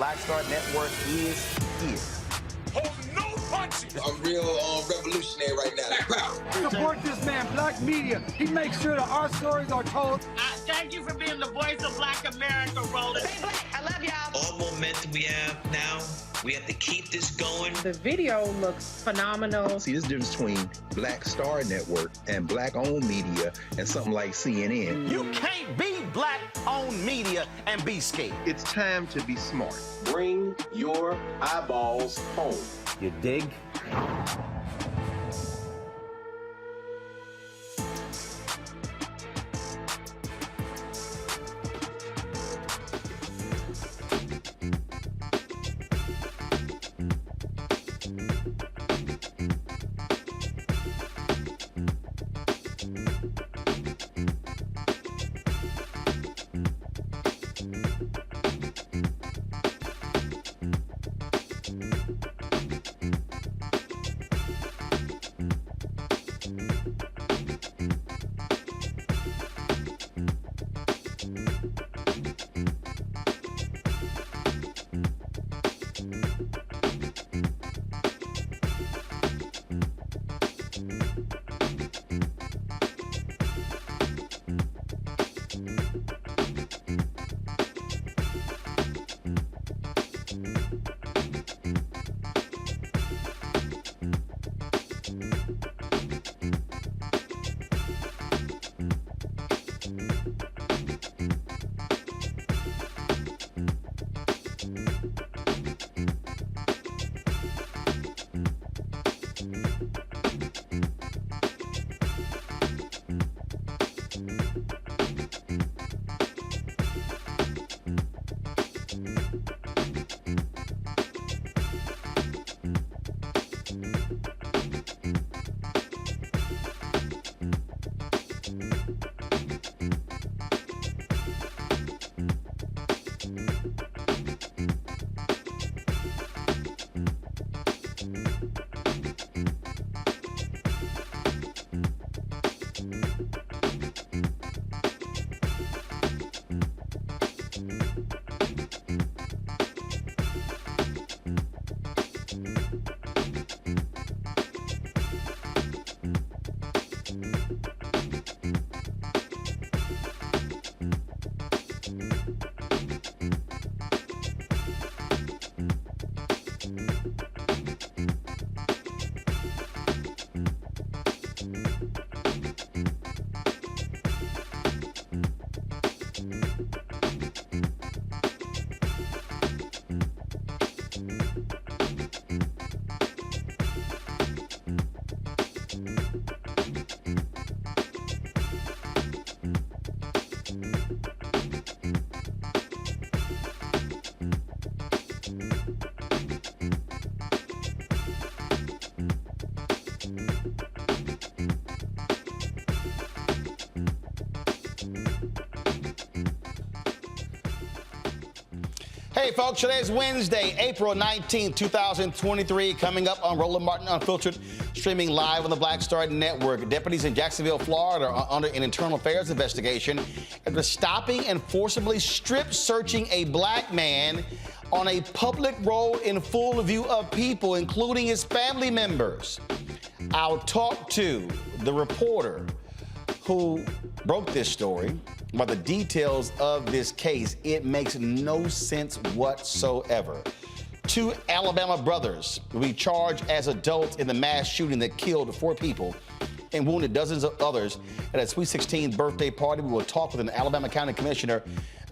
Black Star Network is here. Hold no punches. I'm real revolutionary right now. Black power. Support this man, Black media. He makes sure that our stories are told. Thank you for being the voice of Black America, Roland. Stay black. I love y'all. All momentum we have now, we have to keep this going. The video looks phenomenal. See, this difference between Black Star Network and Black-owned media and something like CNN. You can't be Black-owned media and be scared. It's time to be smart. Bring your eyeballs home. You dig? Hey, folks, today's Wednesday, April 19th, 2023. Coming up on Roland Martin Unfiltered, streaming live on the Black Star Network. Deputies in Jacksonville, Florida are under an internal affairs investigation after stopping and forcibly strip-searching a black man on a public road in full view of people, including his family members. I'll talk to the reporter who broke this story about the details of this case. It makes no sense whatsoever. Two Alabama brothers will be charged as adults in the mass shooting that killed 4 people and wounded dozens of others at a Sweet 16 birthday party. We will talk with an Alabama County Commissioner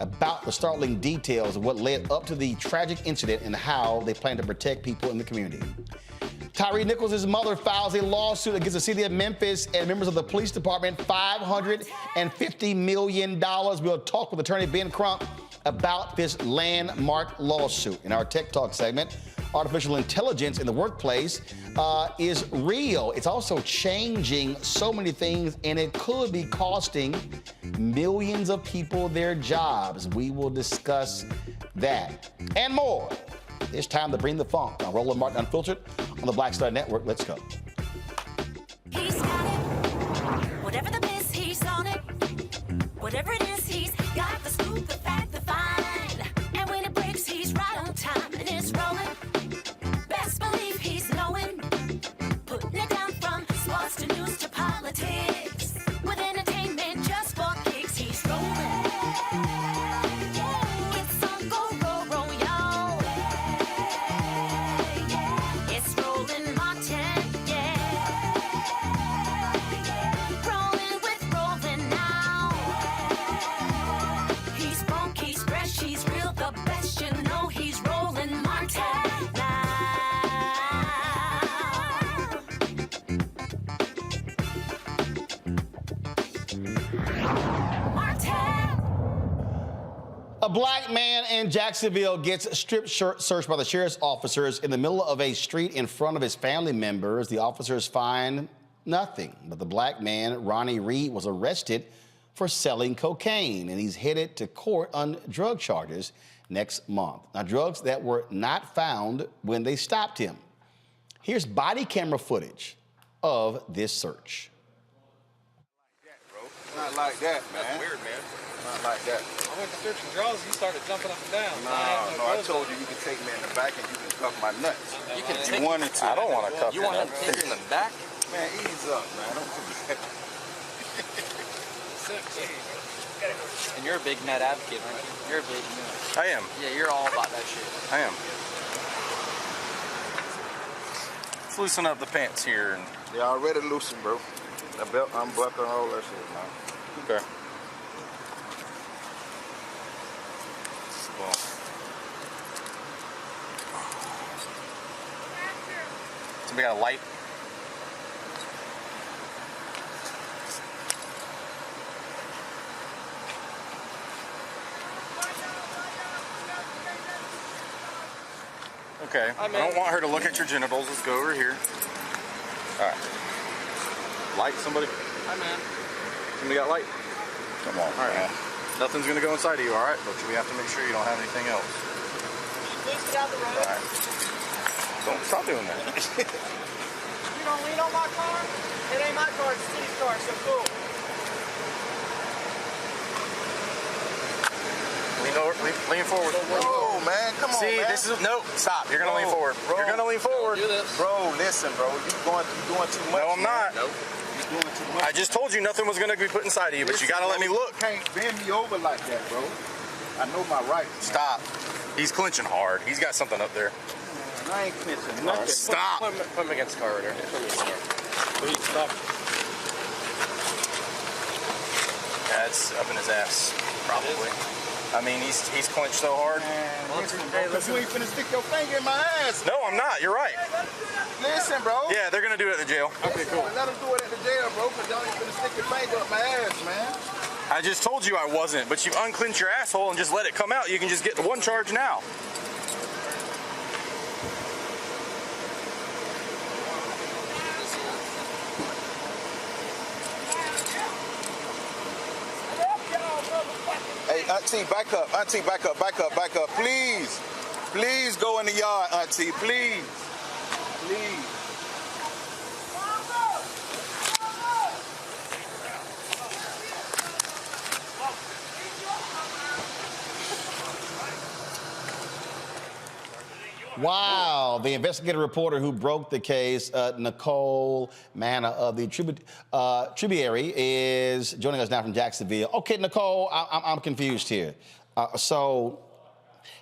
about the startling details of what led up to the tragic incident and how they plan to protect people in the community. Tyre Nichols' mother files a lawsuit against the city of Memphis and members of the police department, $550 million. We'll talk with attorney Ben Crump about this landmark lawsuit. In our Tech Talk segment, artificial intelligence in the workplace is real. It's also changing so many things, and it could be costing millions of people their jobs. We will discuss that and more. It's time to bring the funk on Roland Martin Unfiltered on the Black Star Network. Let's go. He's got it. Whatever the biz, he's on it. Whatever it is, he's got the scoop, the fact, the find. And when it breaks, he's right on time and it's rolling. Best believe he's knowing A black man in Jacksonville gets strip searched by the sheriff's officers in the middle of a street in front of his family members. The officers find nothing, but the black man, Ronnie Reed, was arrested for selling cocaine, and he's headed to court on drug charges next month. Now, drugs that were not found when they stopped him. Here's body camera footage of this search. Not like that, man. That's weird, man. Not like that. I went to search for drugs, you started jumping up and down. No, I told you can take me in the back and you can cuff my nuts. You can take wanted to. I don't want to cuff you. You want him to take you in the back? Man, ease up, man. Don't do that. And you're a big net advocate, aren't you? You're a big net. I am. Yeah, you're all about that shit. I am. Let's loosen up the pants here. And they already loosened, bro. The belt unbuckling, all that shit, man. Okay. Well. Somebody got a light? Okay. I don't want her to look at your genitals. Let's go over here. All right. Light, somebody? Hi, man. Somebody got light? Come on, all right, man. Nothing's gonna go inside of you, all right? But we have to make sure you don't have anything else. Please get out the road. All right. Don't stop doing that. You don't lean on my car? It ain't my car, it's Steve's car, so cool. Lean forward. Bro, man, come on, man. This is no. Stop. You're gonna lean forward. Bro, you're gonna lean forward. Do this. Bro, listen, bro. You're doing too much. No, I'm not. Nope. You're doing too much. I just told you nothing was gonna be put inside of you, but you gotta let me look. You can't bend me over like that, bro. I know my rights. Stop. He's clenching hard. He's got something up there. Man, I ain't clenching nothing. Stop. Put him against the car right there. Please stop. Yeah, it's up in his ass, probably. I mean, he's clenched so hard. Man, listen, you ain't finna stick your finger in my ass. No, I'm not. You're right. Listen, bro. Yeah, they're gonna do it at the jail. Okay, cool. Let them do it at the jail, bro, because y'all ain't finna stick your finger up my ass, man. I just told you I wasn't, but you unclench your asshole and just let it come out. You can just get the one charge now. Hey, Auntie, back up. Auntie, back up, back up, back up. Please. Please go in the yard, Auntie. Please. Please. Wow, the investigative reporter who broke the case, Nicole Manna of the Tributary, is joining us now from Jacksonville. Okay, Nicole, I'm confused here. So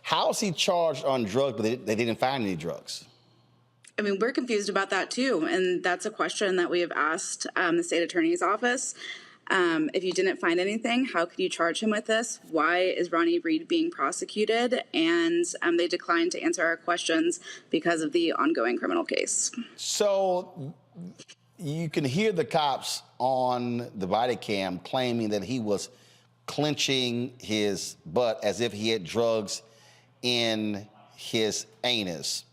how is he charged on drugs, but they didn't find any drugs? I mean, we're confused about that too, and that's a question that we have asked the state attorney's office. If you didn't find anything, how could you charge him with this? Why is Ronnie Reed being prosecuted? And they declined to answer our questions because of the ongoing criminal case. So you can hear the cops on the body cam claiming that he was clenching his butt as if he had drugs in his anus,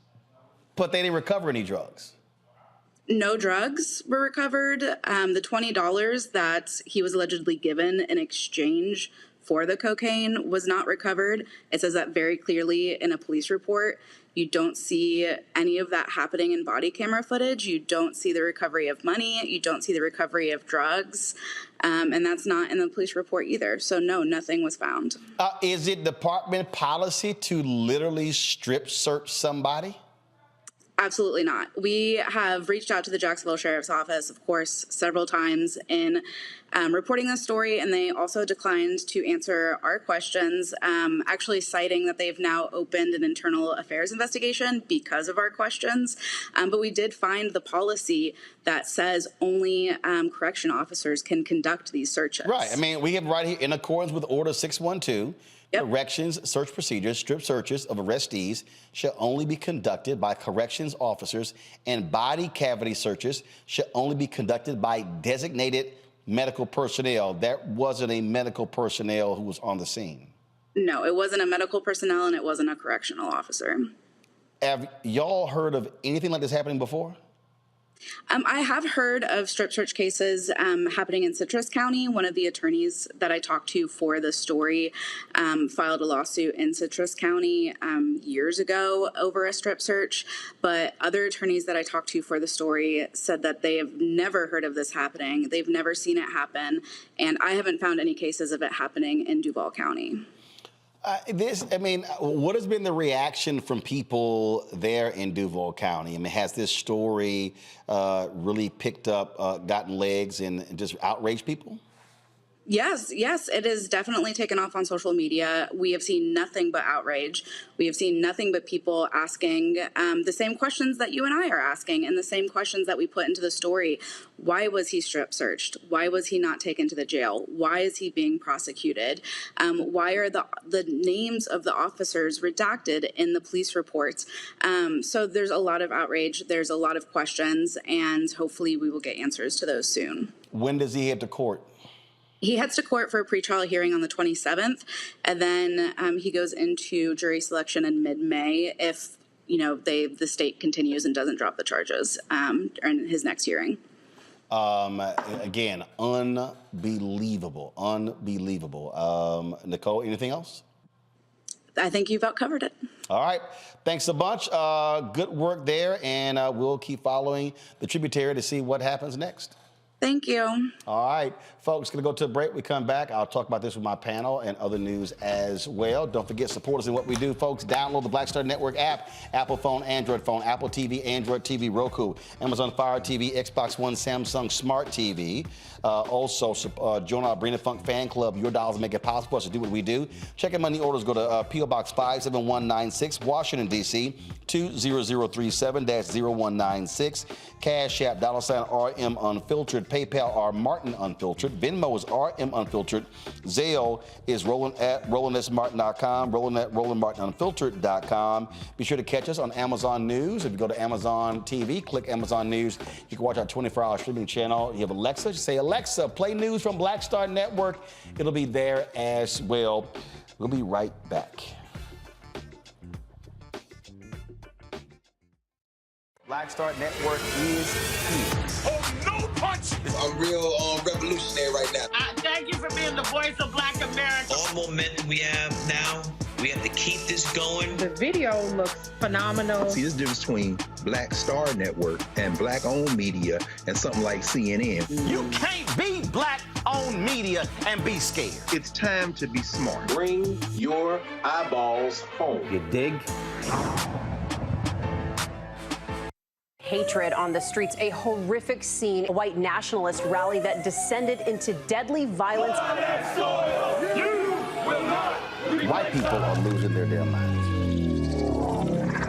but they didn't recover any drugs. No drugs were recovered. The $20 that he was allegedly given in exchange for the cocaine was not recovered. It says that very clearly in a police report. You don't see any of that happening in body camera footage. You don't see the recovery of money. You don't see the recovery of drugs. And that's not in the police report either. So no, nothing was found. Is it department policy to literally strip search somebody? Absolutely not. We have reached out to the Jacksonville Sheriff's Office, of course, several times in reporting this story, and they also declined to answer our questions, actually citing that they've now opened an internal affairs investigation because of our questions. But we did find the policy that says only correction officers can conduct these searches. Right. I mean, we have right here, in accordance with Order 612, corrections search procedures, strip searches of arrestees shall only be conducted by corrections officers, and body cavity searches shall only be conducted by designated medical personnel. That wasn't a medical personnel who was on the scene. No, it wasn't a medical personnel and it wasn't a correctional officer. Have y'all heard of anything like this happening before? I have heard of strip search cases happening in Citrus County. One of the attorneys that I talked to for the story filed a lawsuit in Citrus County years ago over a strip search. But other attorneys that I talked to for the story said that they have never heard of this happening. They've never seen it happen. And I haven't found any cases of it happening in Duval County. What has been the reaction from people there in Duval County? I mean, has this story really picked up, gotten legs and just outraged people? Yes, it has definitely taken off on social media. We have seen nothing but outrage. We have seen nothing but people asking the same questions that you and I are asking and the same questions that we put into the story. Why was he strip searched? Why was he not taken to the jail? Why is he being prosecuted? Why are the names of the officers redacted in the police reports? So there's a lot of outrage. There's a lot of questions, and hopefully we will get answers to those soon. When does he head to court? He heads to court for a pretrial hearing on the 27th, and then he goes into jury selection in mid-May if, the state continues and doesn't drop the charges in his next hearing. Again, unbelievable. Nicole, anything else? I think you've about covered it. All right. Thanks a bunch. Good work there, and we'll keep following the Tributary to see what happens next. Thank you. All right, folks, going to go to a break. We come back. I'll talk about this with my panel and other news as well. Don't forget, support us in what we do, folks. Download the Black Star Network app, Apple phone, Android phone, Apple TV, Android TV, Roku, Amazon Fire TV, Xbox One, Samsung Smart TV. Also, join our Brina Funk fan club. Your dollars make it possible for us to do what we do. Check in money orders. Go to P.O. Box 57196, Washington, D.C., 20037-0196. Cash App, $RM Unfiltered. PayPal, R Martin Unfiltered. Venmo is RM Unfiltered. Zelle is Roland at RolandSMartin.com. Roland at RolandMartinUnfiltered.com. Be sure to catch us on Amazon News. If you go to Amazon TV, click Amazon News. You can watch our 24-hour streaming channel. You have Alexa, just say, Alexa, play news from Black Star Network. It'll be there as well. We'll be right back. Black Star Network is here. Oh, no punch! I'm real revolutionary right now. Thank you for being the voice of Black America. All momentum we have now, we have to keep this going. The video looks phenomenal. See, this difference between Black Star Network and black-owned media and something like CNN. You can't be black-owned media and be scared. It's time to be smart. Bring your eyeballs home. You dig? Hatred on the streets, a horrific scene, a white nationalist rally that descended into deadly violence. White people are losing their damn minds.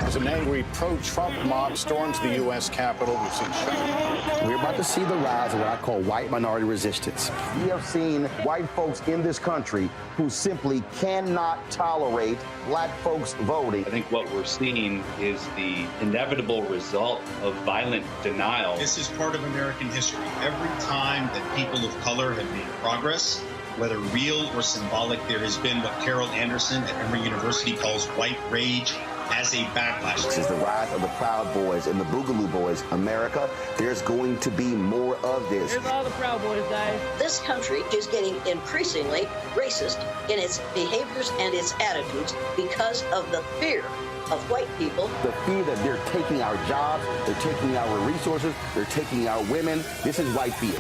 As an angry pro-Trump mob storms the U.S. Capitol, we've seen shooting. We're about to see the rise of what I call white minority resistance. We have seen white folks in this country who simply cannot tolerate black folks voting. I think what we're seeing is the inevitable result of violent denial. This is part of American history. Every time that people of color have made progress, whether real or symbolic, there has been what Carol Anderson at Emory University calls white rage as a backlash. This is the rise of the Proud Boys and the Boogaloo Boys. America, there's going to be more of this. Here's all the Proud Boys, guys. This country is getting increasingly racist in its behaviors and its attitudes because of the fear of white people. The fear that they're taking our jobs, they're taking our resources, they're taking our women. This is white fear.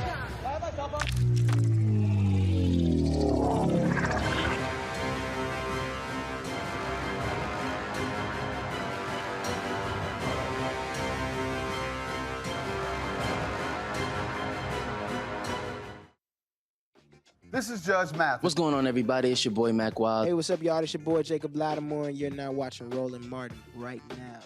This is Judge Mathis. What's going on, everybody? It's your boy, Mac Wild. Hey, what's up, y'all? It's your boy, Jacob Lattimore, and you're now watching Roland Martin right now.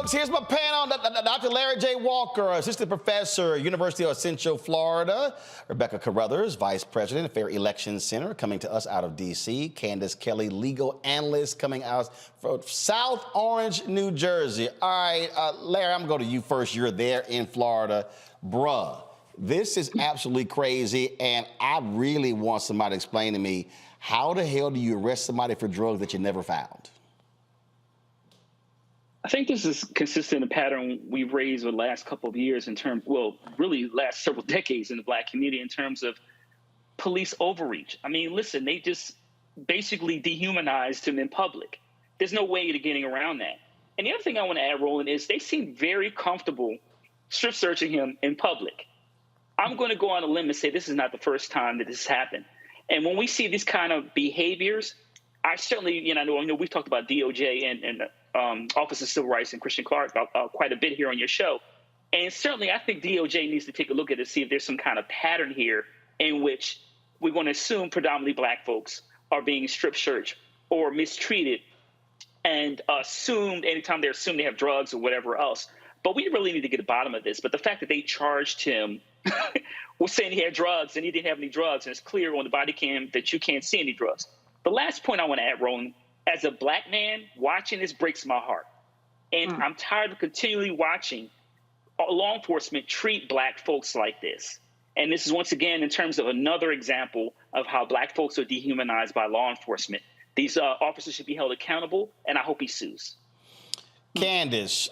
folks. Here's my panel. Dr. Larry J. Walker, assistant professor, University of Central Florida. Rebecca Carruthers, vice president, Fair Election Center, coming to us out of D.C. Candace Kelly, legal analyst, coming out from South Orange, New Jersey. All right, Larry, I'm going to go to you first. You're there in Florida. Bruh, this is absolutely crazy, and I really want somebody to explain to me, how the hell do you arrest somebody for drugs that you never found? I think this is consistent a pattern we've raised over the last couple of years in terms, well, really last several decades in the black community in terms of police overreach. I mean, listen, they just basically dehumanized him in public. There's no way to getting around that. And the other thing I want to add, Roland, is they seem very comfortable strip searching him in public. I'm going to go on a limb and say this is not the first time that this has happened. And when we see these kind of behaviors, I certainly, I know we've talked about DOJ and Office of Civil Rights and Christian Clark quite a bit here on your show. And certainly I think DOJ needs to take a look at it to see if there's some kind of pattern here in which we're going to assume predominantly black folks are being strip searched or mistreated and assumed anytime they're assumed they have drugs or whatever else. But we really need to get to the bottom of this. But the fact that they charged him with saying he had drugs and he didn't have any drugs, and it's clear on the body cam that you can't see any drugs. The last point I want to add, Roland, as a black man, watching this breaks my heart. And I'm tired of continually watching law enforcement treat black folks like this. And this is, once again, in terms of another example of how black folks are dehumanized by law enforcement. These officers should be held accountable, and I hope he sues. Candace,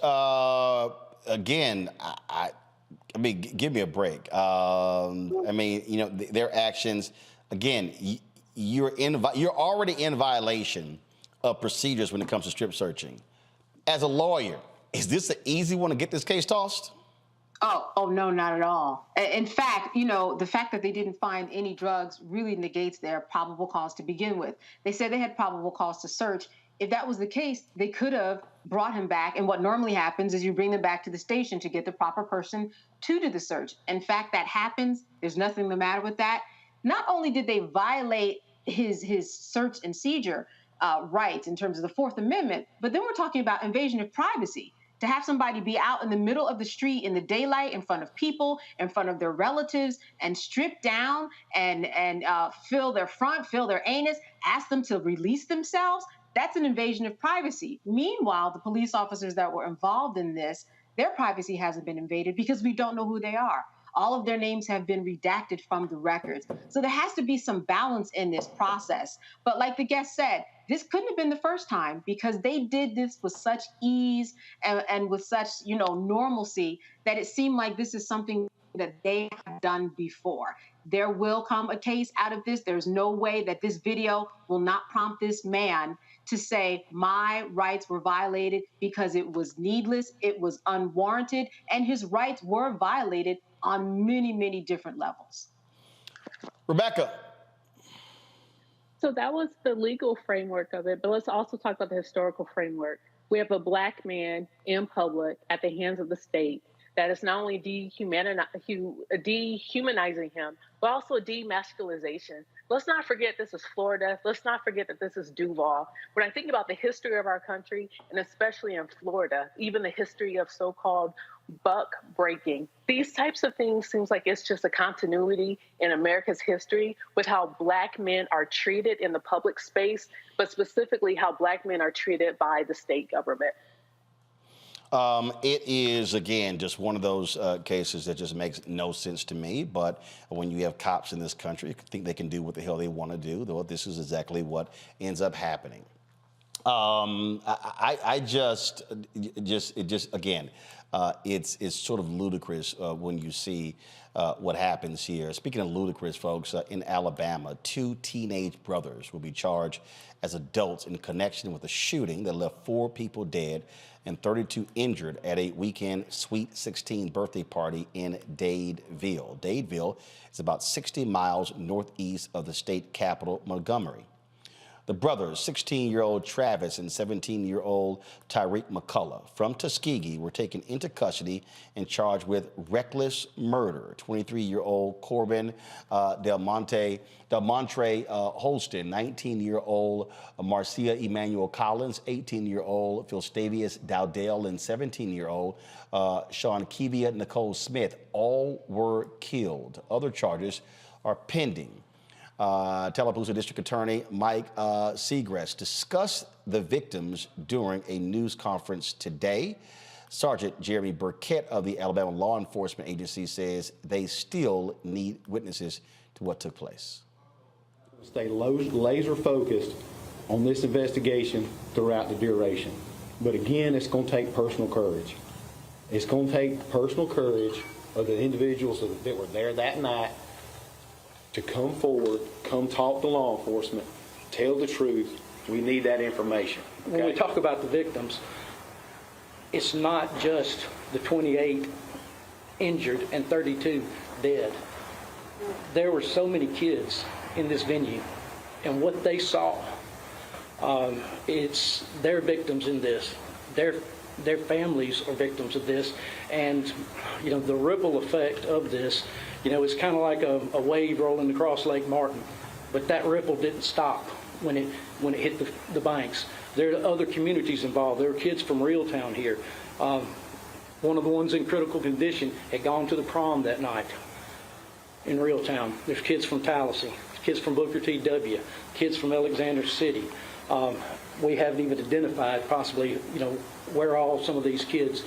again, I mean, give me a break. I mean, their actions, again, you're already in violation of procedures when it comes to strip searching. As a lawyer, is this an easy one to get this case tossed? Oh, no, not at all. In fact, the fact that they didn't find any drugs really negates their probable cause to begin with. They said they had probable cause to search. If that was the case, they could have brought him back. And what normally happens is you bring them back to the station to get the proper person to do the search. In fact, that happens. There's nothing the matter with that. Not only did they violate his search and seizure rights in terms of the Fourth Amendment, but then we're talking about invasion of privacy. To have somebody be out in the middle of the street in the daylight in front of people, in front of their relatives, and strip down and feel their front, feel their anus, ask them to release themselves, that's an invasion of privacy. Meanwhile, the police officers that were involved in this, their privacy hasn't been invaded because we don't know who they are. All of their names have been redacted from the records. So there has to be some balance in this process. But like the guest said, this couldn't have been the first time because they did this with such ease and with such, normalcy that it seemed like this is something that they have done before. There will come a case out of this. There's no way that this video will not prompt this man to say my rights were violated because it was needless, it was unwarranted, and his rights were violated on many, many different levels. Rebecca. So that was the legal framework of it, but let's also talk about the historical framework. We have a black man in public at the hands of the state that is not only dehumanizing him, but also demasculization. Let's not forget this is Florida. Let's not forget that this is Duval. When I think about the history of our country, and especially in Florida, even the history of so-called buck breaking, these types of things seems like it's just a continuity in America's history with how black men are treated in the public space, but specifically how black men are treated by the state government. It is, again, just one of those cases that just makes no sense to me. But when you have cops in this country, you think they can do what the hell they want to do. Though this is exactly what ends up happening. It's sort of ludicrous when you see what happens here. Speaking of ludicrous, folks, in Alabama, 2 teenage brothers will be charged as adults in connection with a shooting that left 4 people dead and 32 injured at a weekend Sweet 16 birthday party in Dadeville. Dadeville is about 60 miles northeast of the state capital, Montgomery. The brothers, 16-year-old Travis and 17-year-old Tyre McCullough from Tuskegee, were taken into custody and charged with reckless murder. 23-year-old Corbin Del Montre Holston, 19-year-old Marcia Emmanuel Collins, 18-year-old Philstavius Dowdell, and 17-year-old Sean Kevia Nicole Smith, all were killed. Other charges are pending. Tallapoosa District Attorney Mike Segrest discussed the victims during a news conference today. Sergeant Jeremy Burkett of the Alabama Law Enforcement Agency says they still need witnesses to what took place. Stay laser focused on this investigation throughout the duration. But again, it's going to take personal courage. It's going to take personal courage of the individuals that were there that night to come forward, come talk to law enforcement, tell the truth. We need that information. Okay? When we talk about the victims, it's not just the 28 injured and 32 dead. There were so many kids in this venue, and what they saw, they're victims in this. Their families are victims of this, and the ripple effect of this, it's kind of like a wave rolling across Lake Martin, but that ripple didn't stop when it hit the banks. There are other communities involved. There are kids from Reeltown here. One of the ones in critical condition had gone to the prom that night in Reeltown. There's kids from Tallahassee, kids from Booker T. W., kids from Alexander City. We haven't even identified possibly, where all some of these kids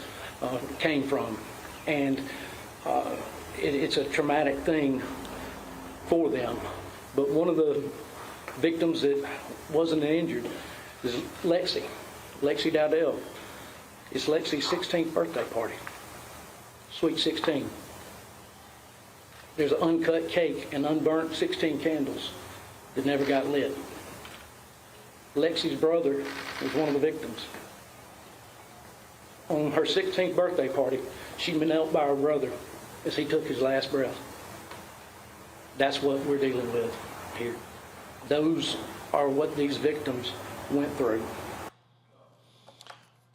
came from. And it's a traumatic thing for them. But one of the victims that wasn't injured is Lexi Dowdell. It's Lexi's 16th birthday party, Sweet 16. There's an uncut cake and unburnt 16 candles that never got lit. Lexi's brother was one of the victims. On her 16th birthday party, she knelt by her brother as he took his last breath. That's what we're dealing with here. Those are what these victims went through.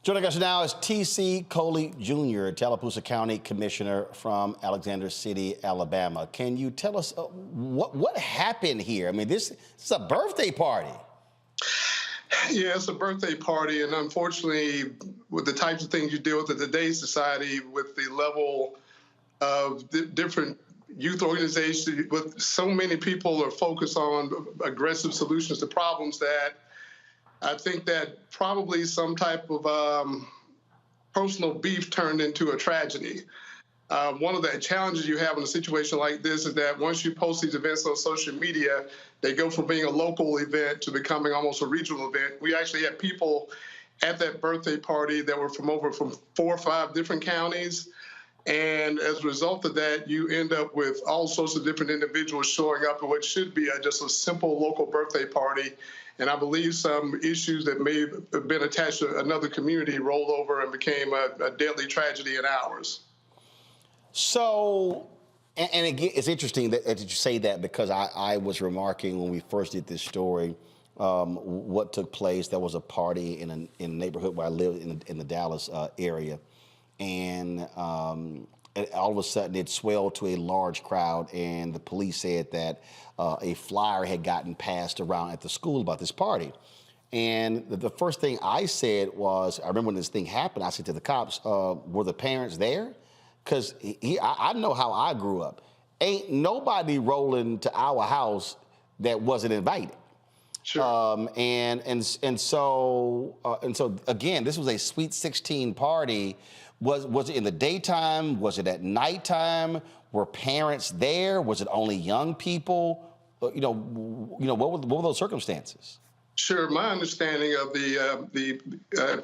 Joining us now is T.C. Coley Jr., Tallapoosa County Commissioner from Alexander City, Alabama. Can you tell us what happened here? I mean, this is a birthday party. Yeah, it's a birthday party, and unfortunately, with the types of things you deal with in today's society, with the level of different youth organizations, with so many people are focused on aggressive solutions to problems, that I think that probably some type of personal beef turned into a tragedy. One of the challenges you have in a situation like this is that once you post these events on social media, they go from being a local event to becoming almost a regional event. We actually had people at that birthday party that were from 4 or 5 different counties. And as a result of that, you end up with all sorts of different individuals showing up at what should be just a simple local birthday party. And I believe some issues that may have been attached to another community rolled over and became a deadly tragedy in ours. So, and again, it's interesting that you say that, because I was remarking when we first did this story what took place. There was a party in a neighborhood where I live in the Dallas area. And all of a sudden it swelled to a large crowd, and the police said that a flyer had gotten passed around at the school about this party. And the first thing I said was, I remember when this thing happened, I said to the cops, were the parents there? Because I know how I grew up. Ain't nobody rolling to our house that wasn't invited. Sure. And so again, this was a Sweet 16 party. Was it in the daytime? Was it at nighttime? Were parents there? Was it only young people? What were those circumstances? Sure. My understanding of the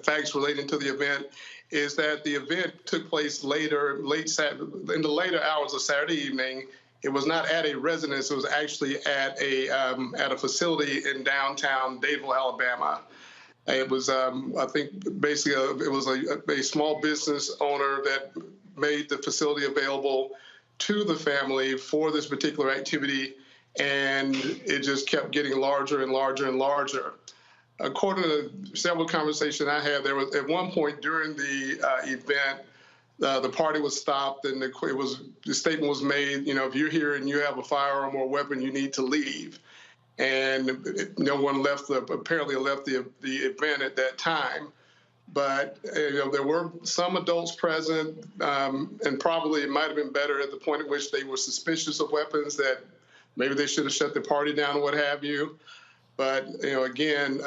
facts relating to the event is that the event took place in the later hours of Saturday evening. It was not at a residence. It was actually at a facility in downtown Dadeville, Alabama. It was, I think, basically it was a small business owner that made the facility available to the family for this particular activity. and it just kept getting larger and larger and larger. According to several conversations I had, there was at one point during the event, the party was stopped and the statement was made, if you're here and you have a firearm or a weapon, you need to leave. And no one apparently left the event at that time. But there were some adults present, and probably it might have been better at the point at which they were suspicious of weapons, that maybe they should have shut the party down or what have you. But again,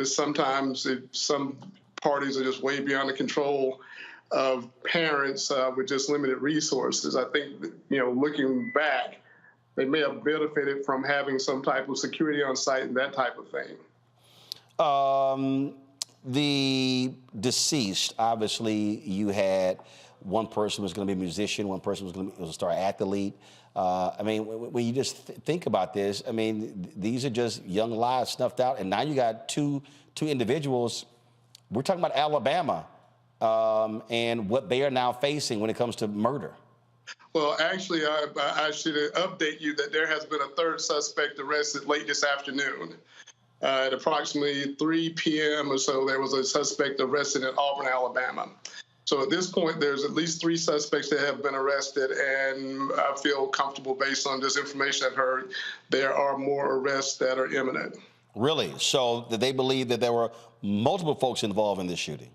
sometimes some parties are just way beyond the control of parents with just limited resources. I think looking back, they may have benefited from having some type of security on site and that type of thing. The deceased, obviously, you had one person was going to be a musician, one person was going to be a star athlete. When you just think about this, these are just young lives snuffed out, and now you got two individuals. We're talking about Alabama and what they are now facing when it comes to murder. Well, actually, I should update you that there has been a third suspect arrested late this afternoon. At approximately 3 p.m. or so, there was a suspect arrested in Auburn, Alabama. So at this point, there's at least 3 suspects that have been arrested, and I feel comfortable based on this information I've heard, there are more arrests that are imminent. Really? So did they believe that there were multiple folks involved in this shooting?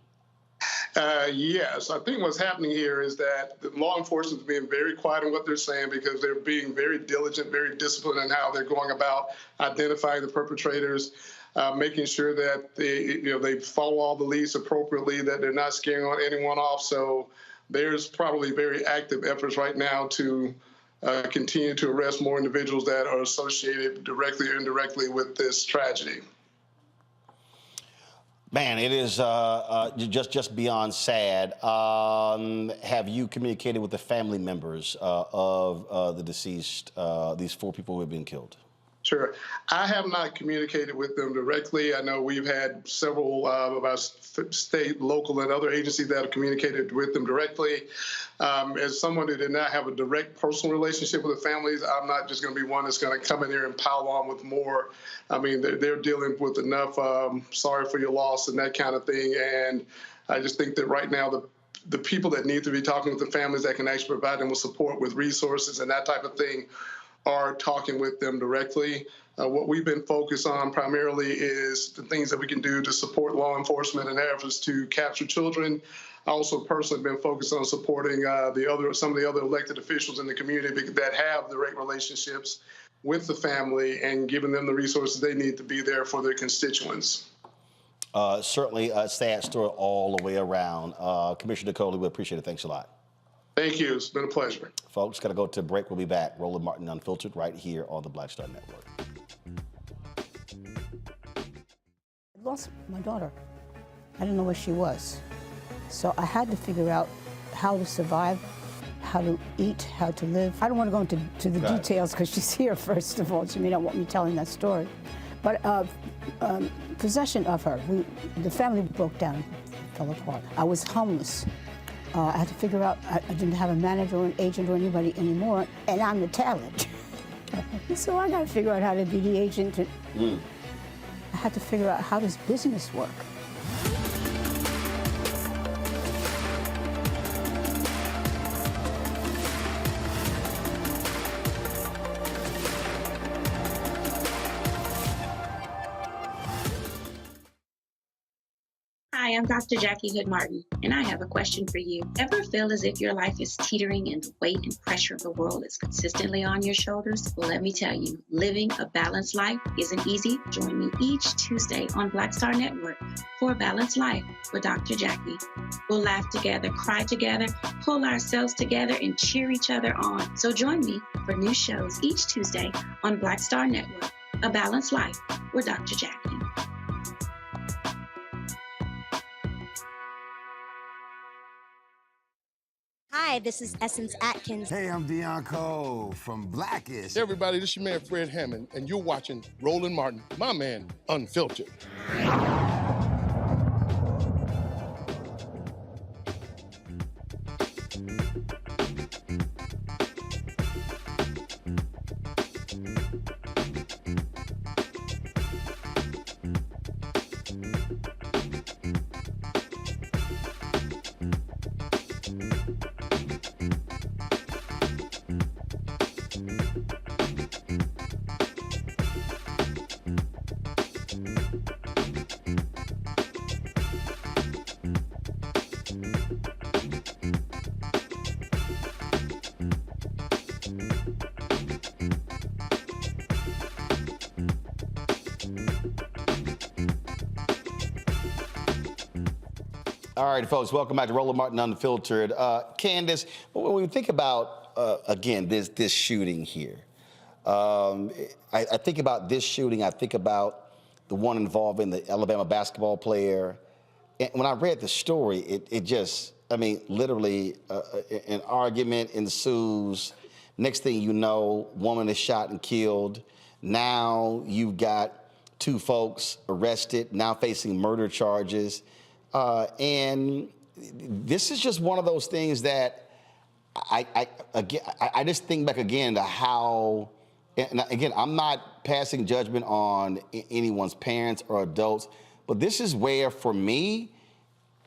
Yes. I think what's happening here is that the law enforcement is being very quiet in what they're saying because they're being very diligent, very disciplined in how they're going about identifying the perpetrators, making sure that they follow all the leads appropriately, that they're not scaring anyone off. So there's probably very active efforts right now to continue to arrest more individuals that are associated directly or indirectly with this tragedy. Man, it is just beyond sad. Have you communicated with the family members of the deceased, these 4 people who have been killed? Sure. I have not communicated with them directly. I know we've had several of our state, local, and other agencies that have communicated with them directly. As someone who did not have a direct personal relationship with the families, I'm not just going to be one that's going to come in here and pile on with more. They're dealing with enough sorry for your loss and that kind of thing. And I just think that right now the people that need to be talking with the families that can actually provide them with support, with resources and that type of thing, are talking with them directly. What we've been focused on primarily is the things that we can do to support law enforcement in their efforts to capture children. I also personally been focused on supporting some of the other elected officials in the community that have direct relationships with the family and giving them the resources they need to be there for their constituents. Certainly a sad story all the way around. Commissioner Coley, we appreciate it. Thanks a lot. Thank you. It's been a pleasure. Folks, got to go to break. We'll be back. Roland Martin Unfiltered right here on the Black Star Network. I lost my daughter. I didn't know where she was. So I had to figure out how to survive, how to eat, how to live. I don't want to go into the details because she's here, first of all. She may not want me telling that story. But possession of her, the family broke down, fell apart. I was homeless. I had to figure out, I didn't have a manager or an agent or anybody anymore, and I'm the talent. So I got to figure out how to be the agent. I had to figure out, how does business work? Hi, I'm Dr. Jackie Hood-Martin, and I have a question for you. Ever feel as if your life is teetering and the weight and pressure of the world is consistently on your shoulders? Well, let me tell you, living a balanced life isn't easy. Join me each Tuesday on Black Star Network for A Balanced Life with Dr. Jackie. We'll laugh together, cry together, pull ourselves together, and cheer each other on. So join me for new shows each Tuesday on Black Star Network, A Balanced Life with Dr. Jackie. Hi, this is Essence Atkins. Hey, I'm Deion Cole from Blackish. Hey, everybody, this is your man, Fred Hammond, and you're watching Roland Martin, my man, Unfiltered. All right, folks, welcome back to Roland Martin Unfiltered. Candace, when we think about, again, this shooting here, I think about this shooting, I think about the one involving the Alabama basketball player. And when I read the story, it just, I mean, literally an argument ensues. Next thing you know, woman is shot and killed. Now you've got 2 folks arrested, now facing murder charges. And this is just one of those things that I just think back again to how, and again, I'm not passing judgment on anyone's parents or adults, but this is where, for me,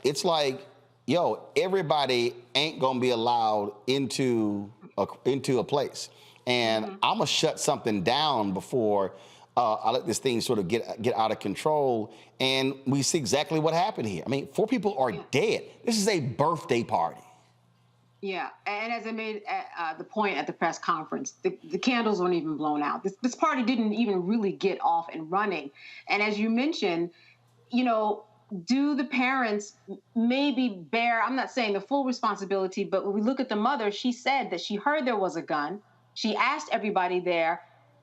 it's like, yo, everybody ain't gonna be allowed into a place. And I'm gonna shut something down before I let this thing sort of get out of control. And we see exactly what happened here. I mean, 4 people are dead. This is a birthday party. Yeah, and as I made the point at the press conference, the candles weren't even blown out. This party didn't even really get off and running. And as you mentioned, you know, do the parents maybe bear, I'm not saying the full responsibility, but when we look at the mother, she said that she heard there was a gun. She asked everybody there,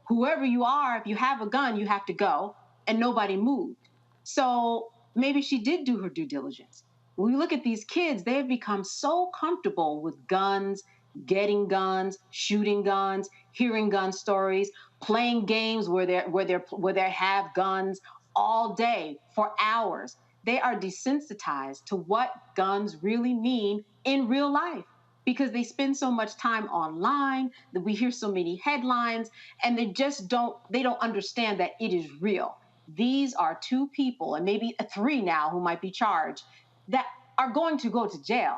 whoever you are, if you have a gun, you have to go, and nobody moved. So maybe she did do her due diligence. When we look at these kids, they have become so comfortable with guns, getting guns, shooting guns, hearing gun stories, playing games where they have guns all day for hours. They are desensitized to what guns really mean in real life, because they spend so much time online, that we hear so many headlines, and they don't understand that it is real. These are 2 people, and maybe 3 now who might be charged, that are going to go to jail.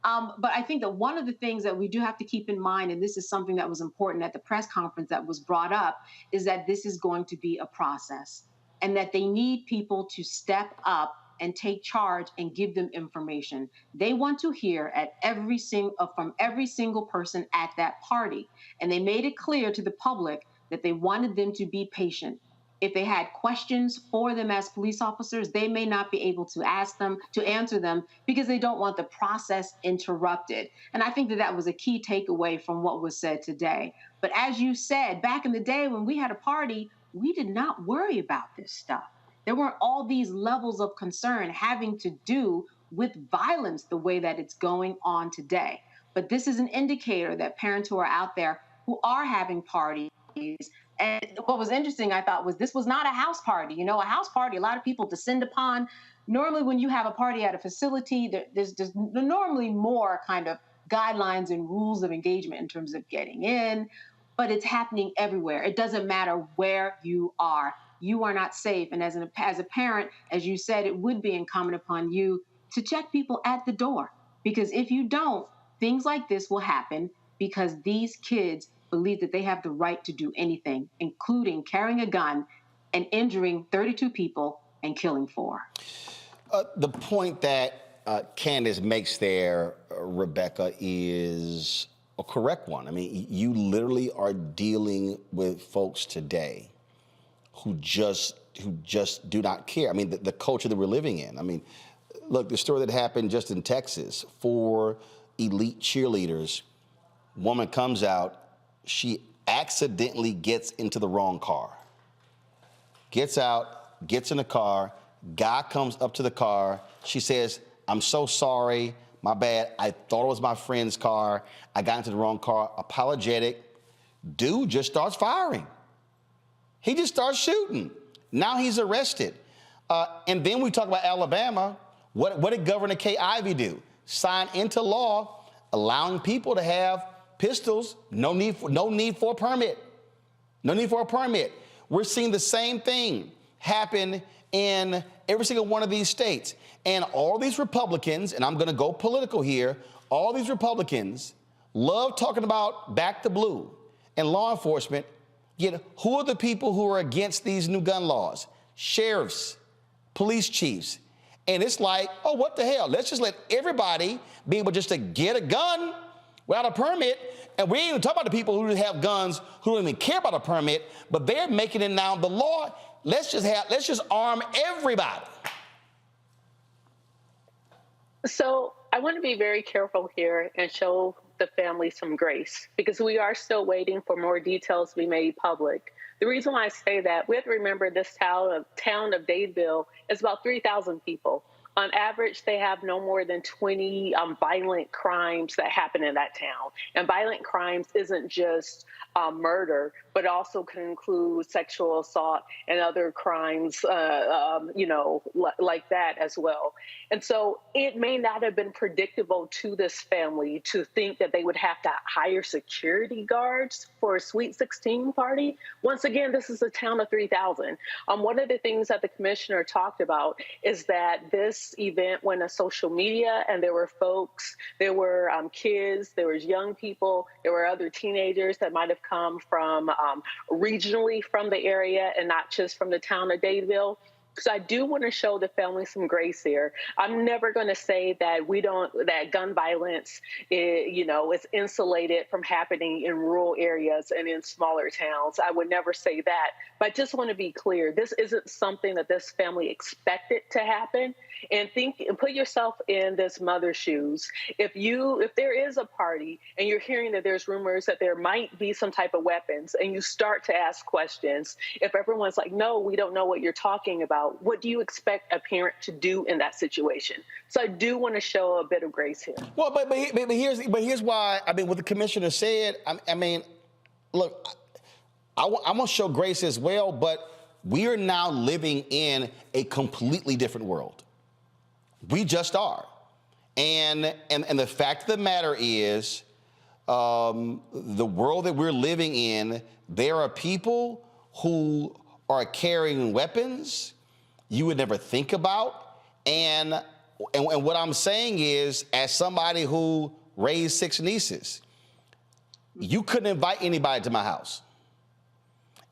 But I think that one of the things that we do have to keep in mind, and this is something that was important at the press conference that was brought up, is that this is going to be a process, and that they need people to step up and take charge and give them information. They want to hear from every single person at that party. And they made it clear to the public that they wanted them to be patient. If they had questions for them as police officers, they may not be able to answer them because they don't want the process interrupted. And I think that was a key takeaway from what was said today. But as you said, back in the day when we had a party, we did not worry about this stuff. There weren't all these levels of concern having to do with violence the way that it's going on today. But this is an indicator that parents who are out there who are having parties, and what was interesting, I thought, was this was not a house party. You know, a house party, a lot of people descend upon. Normally, when you have a party at a facility, there's normally more kind of guidelines and rules of engagement in terms of getting in, but it's happening everywhere. It doesn't matter where you are. You are not safe. And as a parent, as you said, it would be incumbent upon you to check people at the door. Because if you don't, things like this will happen because these kids believe that they have the right to do anything, including carrying a gun and injuring 32 people and killing 4. The point that Candace makes there, Rebecca, is a correct one. I mean, you literally are dealing with folks today who just do not care. I mean, the culture that we're living in. I mean, look, the story that happened just in Texas, 4 elite cheerleaders, woman comes out, she accidentally gets into the wrong car. Gets out, gets in the car, guy comes up to the car, she says, "I'm so sorry, my bad, I thought it was my friend's car, I got into the wrong car," apologetic. Dude just starts firing. He just starts shooting. Now he's arrested. And then we talk about Alabama. What did Governor Kay Ivey do? Sign into law allowing people to have pistols, no need for a permit. No need for a permit. We're seeing the same thing happen in every single one of these states. And all these Republicans, and I'm going to go political here, all these Republicans love talking about back to blue and law enforcement, yet who are the people who are against these new gun laws? Sheriffs, police chiefs. And it's like, oh, what the hell? Let's just let everybody be able just to get a gun without a permit. And we ain't even talking about the people who have guns who don't even care about a permit, but they're making it now the law. Let's just arm everybody. So I want to be very careful here and show the family some grace, because we are still waiting for more details to be made public. The reason why I say that, we have to remember this town of Dadeville is about 3,000 people. On average, they have no more than 20 violent crimes that happen in that town. And violent crimes isn't just murder, but also can include sexual assault and other crimes, like that as well. And so it may not have been predictable to this family to think that they would have to hire security guards for a Sweet 16 party. Once again, this is a town of 3,000. One of the things that the commissioner talked about is that this event went on social media, and there were folks, there were kids, there was young people, there were other teenagers that might have come from regionally from the area and not just from the town of Dadeville. So I do want to show the family some grace here. I'm never going to say that that gun violence is insulated from happening in rural areas and in smaller towns. I would never say that. But I just want to be clear. This isn't something that this family expected to happen. And put yourself in this mother's shoes. If there is a party and you're hearing that there's rumors that there might be some type of weapons, and you start to ask questions, if everyone's like, no, we don't know what you're talking about, what do you expect a parent to do in that situation? So I do want to show a bit of grace here. Well, but here's why. I mean, what the commissioner said. I mean, look, I want to show grace as well, but we are now living in a completely different world. We just are. And the fact of the matter is, the world that we're living in, there are people who are carrying weapons you would never think about. And what I'm saying is, as somebody who raised 6 nieces, you couldn't invite anybody to my house.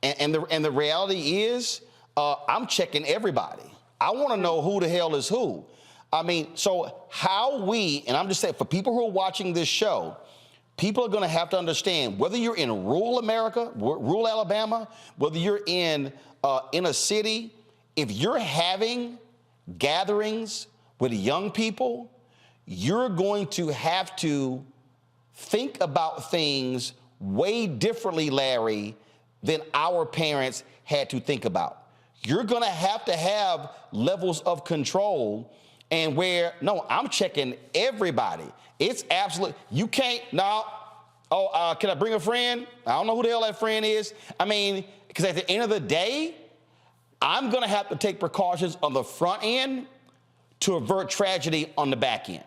And the reality is, I'm checking everybody. I want to know who the hell is who. I mean, so how and I'm just saying, for people who are watching this show, people are going to have to understand, whether you're in rural America, rural Alabama, whether you're in a city, if you're having gatherings with young people, you're going to have to think about things way differently, Larry, than our parents had to think about. You're going to have levels of control, and where, no, I'm checking everybody. It's absolute. You can't, no. Oh, can I bring a friend? I don't know who the hell that friend is. I mean, because at the end of the day, I'm going to have to take precautions on the front end to avert tragedy on the back end.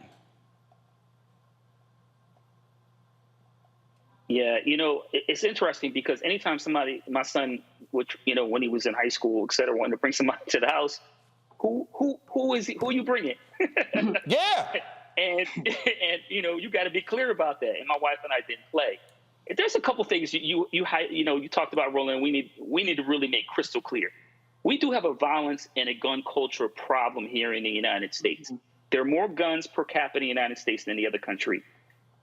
Yeah, it's interesting because anytime my son, which, when he was in high school, et cetera, wanted to bring somebody to the house, who is he? Who are you bringing? Yeah. And you got to be clear about that. And my wife and I didn't play. And there's a couple things you talked about, Roland. We need to really make crystal clear. We do have a violence and a gun culture problem here in the United States. There are more guns per capita in the United States than any other country.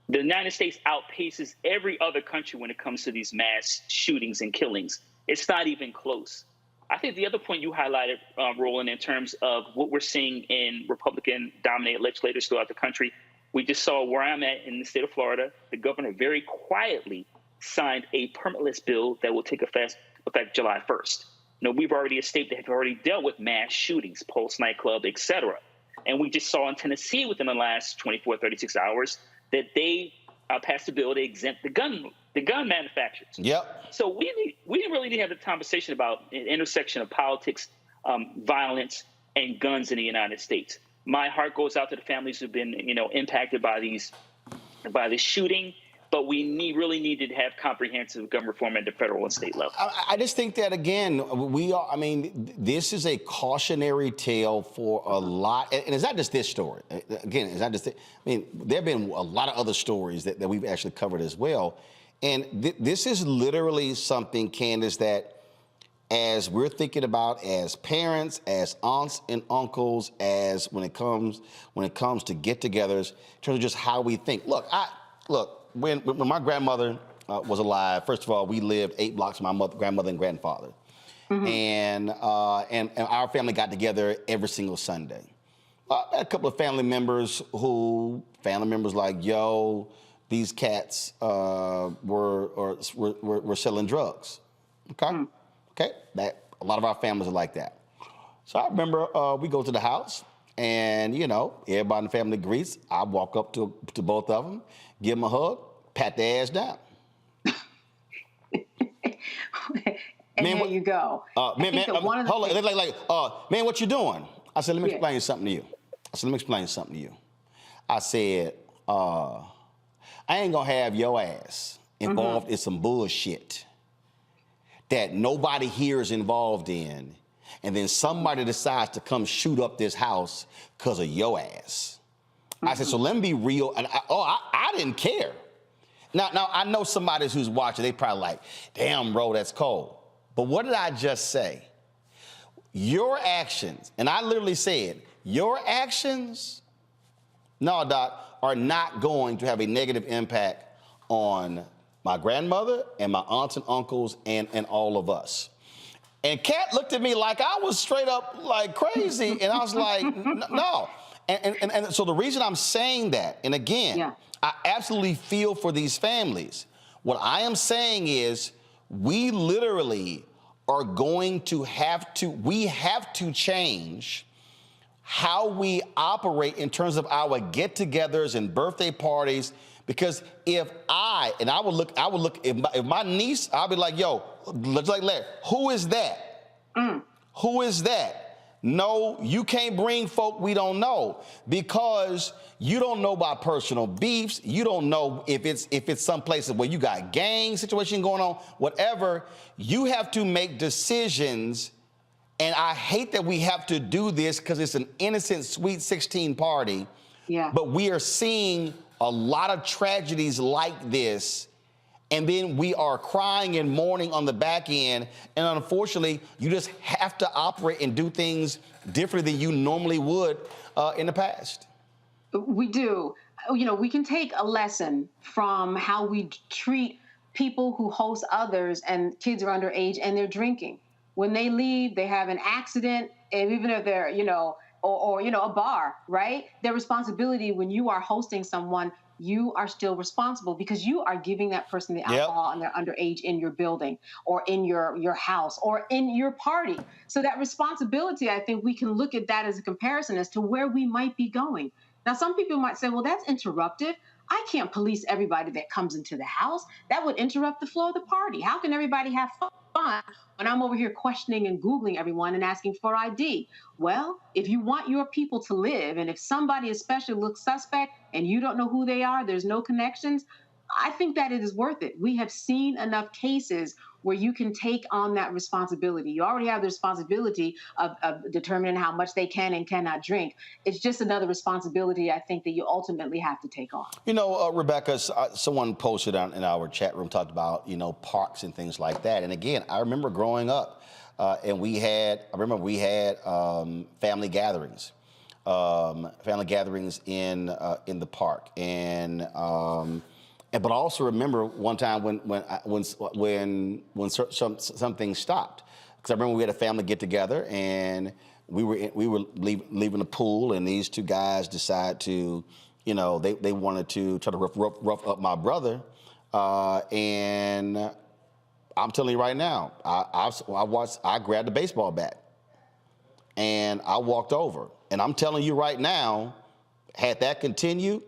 The United States outpaces every other country when it comes to these mass shootings and killings. It's not even close. I think the other point you highlighted, Roland, in terms of what we're seeing in Republican-dominated legislators throughout the country, we just saw where I'm at in the state of Florida. The governor very quietly signed a permitless bill that will take effect July 1st. We've already a state that have already dealt with mass shootings, Pulse nightclub, et cetera. And we just saw in Tennessee within the last 24, 36 hours that they passed a bill to exempt the gun manufacturers. Yep. So we really need to have the conversation about an intersection of politics, violence, and guns in the United States. My heart goes out to the families who've been, impacted by this shooting. But we really need to have comprehensive gun reform at the federal and state level. I just think that, again, this is a cautionary tale for a lot. And it's not just this story. Again, it's not just, there have been a lot of other stories that we've actually covered as well. And this is literally something, Candace, that as we're thinking about as parents, as aunts and uncles, as when it comes to get-togethers, in terms of just how we think. Look, when my grandmother was alive, first of all, we lived 8 blocks from my grandmother and grandfather. Mm-hmm. And our family got together every single Sunday. A couple of family members like, yo, these cats were selling drugs. Okay? Mm. Okay? That a lot of our families are like that. So I remember we go to the house, and everybody in the family greets. I walk up to both of them, give them a hug, pat their ass down. And man, there you go. Hold on. Man, what you doing? I said, let me explain something to you. I said, I ain't gonna have your ass involved in some bullshit that nobody here is involved in, and then somebody decides to come shoot up this house because of your ass. I said, so let me be real. And I didn't care. Now I know somebody who's watching, they probably like, damn, bro, that's cold. But what did I just say? Your actions, and I literally said, your actions, no, Doc, are not going to have a negative impact on my grandmother and my aunts and uncles and all of us. And Kat looked at me like I was straight up like crazy, and I was like, no. And so the reason I'm saying that, and again, I absolutely feel for these families. What I am saying is we literally are going to have to change how we operate in terms of our get-togethers and birthday parties, because if my niece, I'll be like, yo, like Larry, who is that? Who is that? No, you can't bring folk we don't know, because you don't know about personal beefs. You don't know if it's some places where you got gang situation going on, whatever. You have to make decisions. And I hate that we have to do this because it's an innocent Sweet 16 party. Yeah. But we are seeing a lot of tragedies like this, and then we are crying and mourning on the back end. And unfortunately, you just have to operate and do things differently than you normally would in the past. We do. We can take a lesson from how we treat people who host others, and kids are underage and they're drinking. When they leave, they have an accident, and even if they're, or a bar, right? Their responsibility when you are hosting someone, you are still responsible because you are giving that person the alcohol and they're underage in your building or in your house or in your party. So that responsibility, I think we can look at that as a comparison as to where we might be going. Now, some people might say, well, that's interruptive. I can't police everybody that comes into the house. That would interrupt the flow of the party. How can everybody have fun when I'm over here questioning and Googling everyone and asking for ID? Well, if you want your people to live, and if somebody especially looks suspect and you don't know who they are, there's no connections, I think that it is worth it. We have seen enough cases where you can take on that responsibility. You already have the responsibility of determining how much they can and cannot drink. It's just another responsibility, I think, that you ultimately have to take on. Rebecca, someone posted in our chat room, talked about, parks and things like that. And again, I remember growing up, and we had family gatherings. In the park, but I also remember one time when something stopped, because I remember we had a family get together and we were leaving the pool, and these two guys decided to, they wanted to try to rough up my brother, and I'm telling you right now, I grabbed the baseball bat and I walked over, and I'm telling you right now, had that continued,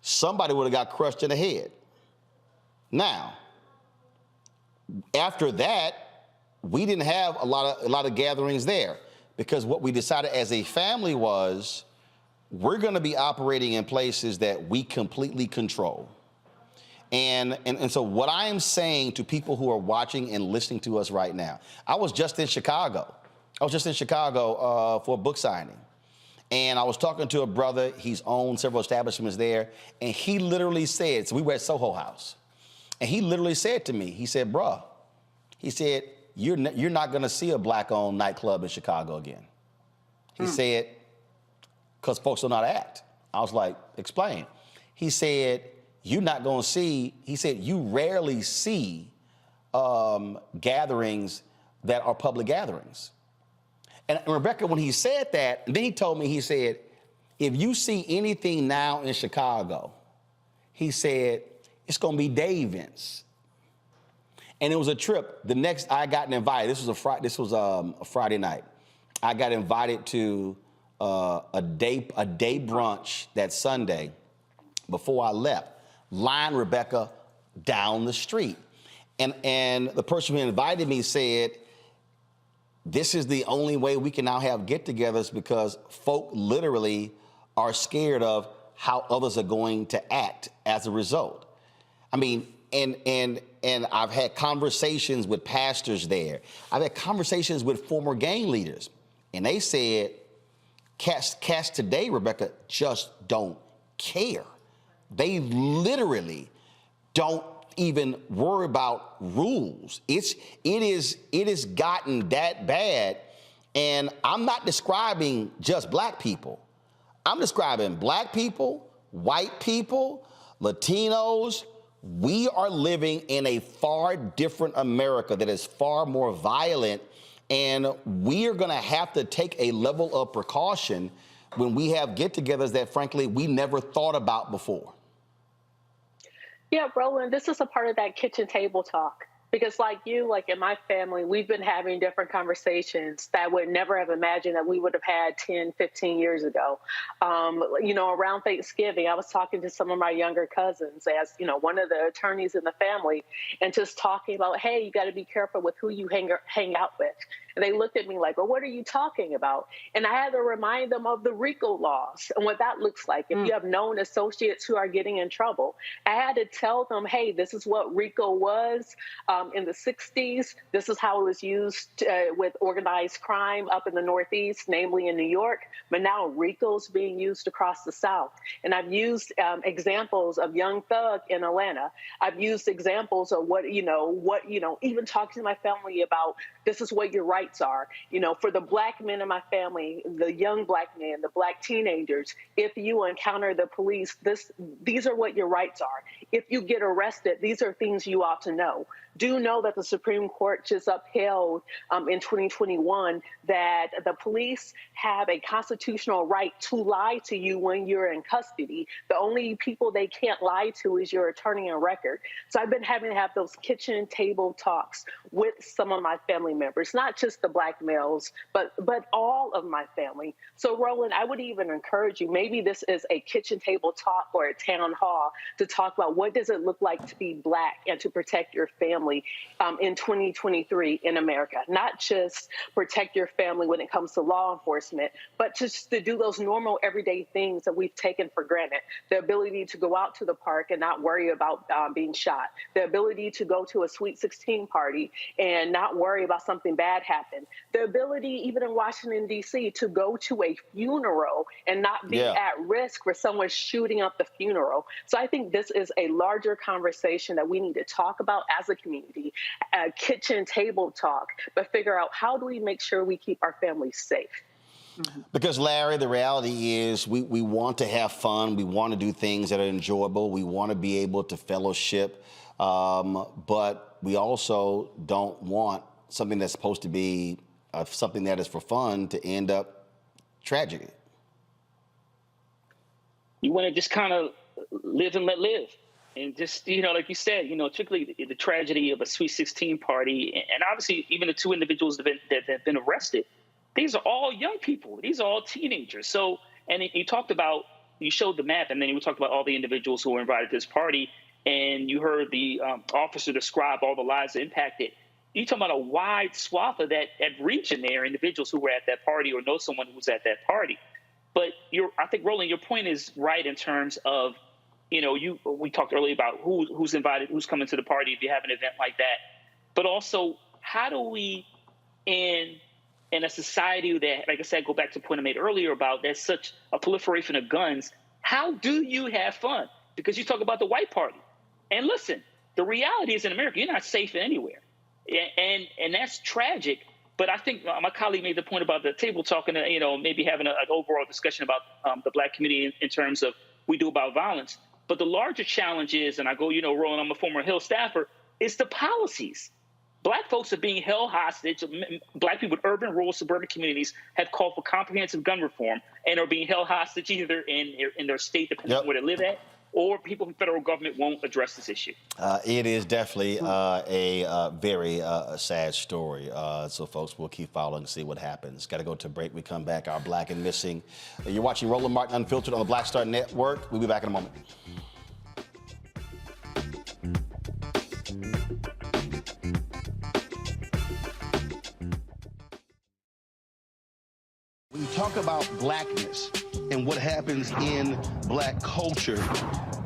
somebody would have got crushed in the head. Now, after that, we didn't have a lot of gatherings there, because what we decided as a family was we're going to be operating in places that we completely control. And so what I am saying to people who are watching and listening to us right now, I was just in Chicago for a book signing. And I was talking to a brother, he's owned several establishments there, and he literally said, so we were at Soho House, And he literally said to me, he said, bruh, he said, you're not going to see a black-owned nightclub in Chicago again. He said, because folks don't know how to act. I was like, explain. He said, you're not going to see, he said, you rarely see gatherings that are public gatherings. And Rebecca, when he said that, then he told me, he said, if you see anything now in Chicago, he said, it's going to be day events. And it was a trip. The next, I got invited. This was a Friday night. I got invited to a day brunch that Sunday before I left. Line, Rebecca, down the street. And the person who invited me said, this is the only way we can now have get-togethers because folk literally are scared of how others are going to act as a result. I mean, and I've had conversations with pastors there. I've had conversations with former gang leaders, and they said, cats today, Rebecca, just don't care. They literally don't even worry about rules. It is gotten that bad, and I'm not describing just black people. I'm describing black people, white people, Latinos. We are living in a far different America that is far more violent, and we are going to have to take a level of precaution when we have get-togethers that, frankly, we never thought about before. Yeah, Roland, this is a part of that kitchen table talk. Because like you, like in my family, we've been having different conversations that I would never have imagined that we would have had 10, 15 years ago. Around Thanksgiving, I was talking to some of my younger cousins as, one of the attorneys in the family, and just talking about, hey, you got to be careful with who you hang out with. And they looked at me like, well, what are you talking about? And I had to remind them of the RICO laws and what that looks like. If you have known associates who are getting in trouble, I had to tell them, hey, this is what RICO was in the 60s. This is how it was used with organized crime up in the Northeast, namely in New York. But now RICO's being used across the South. And I've used examples of Young Thug in Atlanta. I've used examples of even talking to my family about this is what your rights are. For the black men in my family, the young black men, the black teenagers, if you encounter the police, these are what your rights are. If you get arrested, these are things you ought to know. Do know that the Supreme Court just upheld in 2021 that the police have a constitutional right to lie to you when you're in custody. The only people they can't lie to is your attorney and record. So I've been having to have those kitchen table talks with some of my family members, not just the black males, but all of my family. So Roland, I would even encourage you, maybe this is a kitchen table talk or a town hall to talk about what does it look like to be black and to protect your family in 2023 in America. Not just protect your family when it comes to law enforcement, but just to do those normal everyday things that we've taken for granted. The ability to go out to the park and not worry about being shot. The ability to go to a Sweet 16 party and not worry about something bad happening. The ability, even in Washington, D.C., to go to a funeral and not be at risk for someone shooting up the funeral. So I think this is a larger conversation that we need to talk about as a community, a kitchen table talk, but figure out how do we make sure we keep our families safe. Because, Larry, the reality is we want to have fun. We want to do things that are enjoyable. We want to be able to fellowship. But we also don't want something that's supposed to be something that is for fun to end up tragedy. You want to just kind of live and let live. And just, like you said, particularly the tragedy of a Sweet 16 party, and obviously even the two individuals that have been arrested, these are all young people. These are all teenagers. So, and you showed the map, and then you talked about all the individuals who were invited to this party, and you heard the officer describe all the lives impacted. You're talking about a wide swath of that region there, individuals who were at that party or know someone who was at that party. But I think, Roland, your point is right in terms of, we talked earlier about who's invited, who's coming to the party if you have an event like that. But also, how do we, in a society that, like I said, go back to the point I made earlier about there's such a proliferation of guns, how do you have fun? Because you talk about the white party. And listen, The reality is in America, you're not safe anywhere. And that's tragic. But I think my colleague made the point about the table talking, maybe having an overall discussion about the Black community in terms of we do about violence. But the larger challenge is, and I go, Roland, I'm a former Hill staffer, is the policies. Black folks are being held hostage. Black people in urban, rural, suburban communities have called for comprehensive gun reform and are being held hostage either in their state, depending on where they live at, or people from federal government won't address this issue. It is definitely a very sad story. So, folks, we'll keep following and see what happens. Got to go to a break. We come back. Our Black and Missing. You're watching Roland Martin Unfiltered on the Black Star Network. We'll be back in a moment. When you talk about blackness and what happens in Black culture,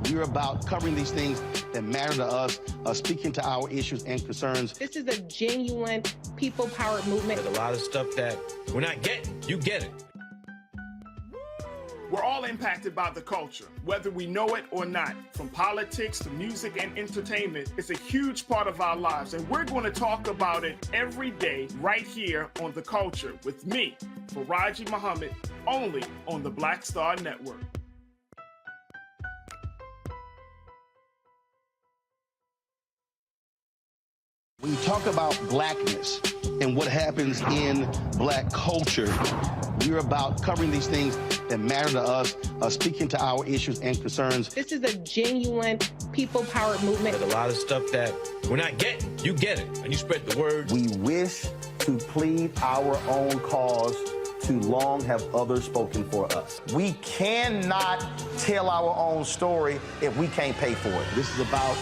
we're about covering these things that matter to us, speaking to our issues and concerns. This is a genuine people-powered movement. There's a lot of stuff that we're not getting. You get it. We're all impacted by the culture, whether we know it or not. From politics to music and entertainment, it's a huge part of our lives, and we're going to talk about it every day right here on The Culture with me, Faraji Muhammad, only on the Black Star Network. When you talk about blackness and what happens in Black culture, we're about covering these things that matter to us, speaking to our issues and concerns. This is a genuine people-powered movement. There's a lot of stuff that we're not getting. You get it, and you spread the word. We wish to plead our own cause. Too long have others spoken for us. We cannot tell our own story if we can't pay for it. This is about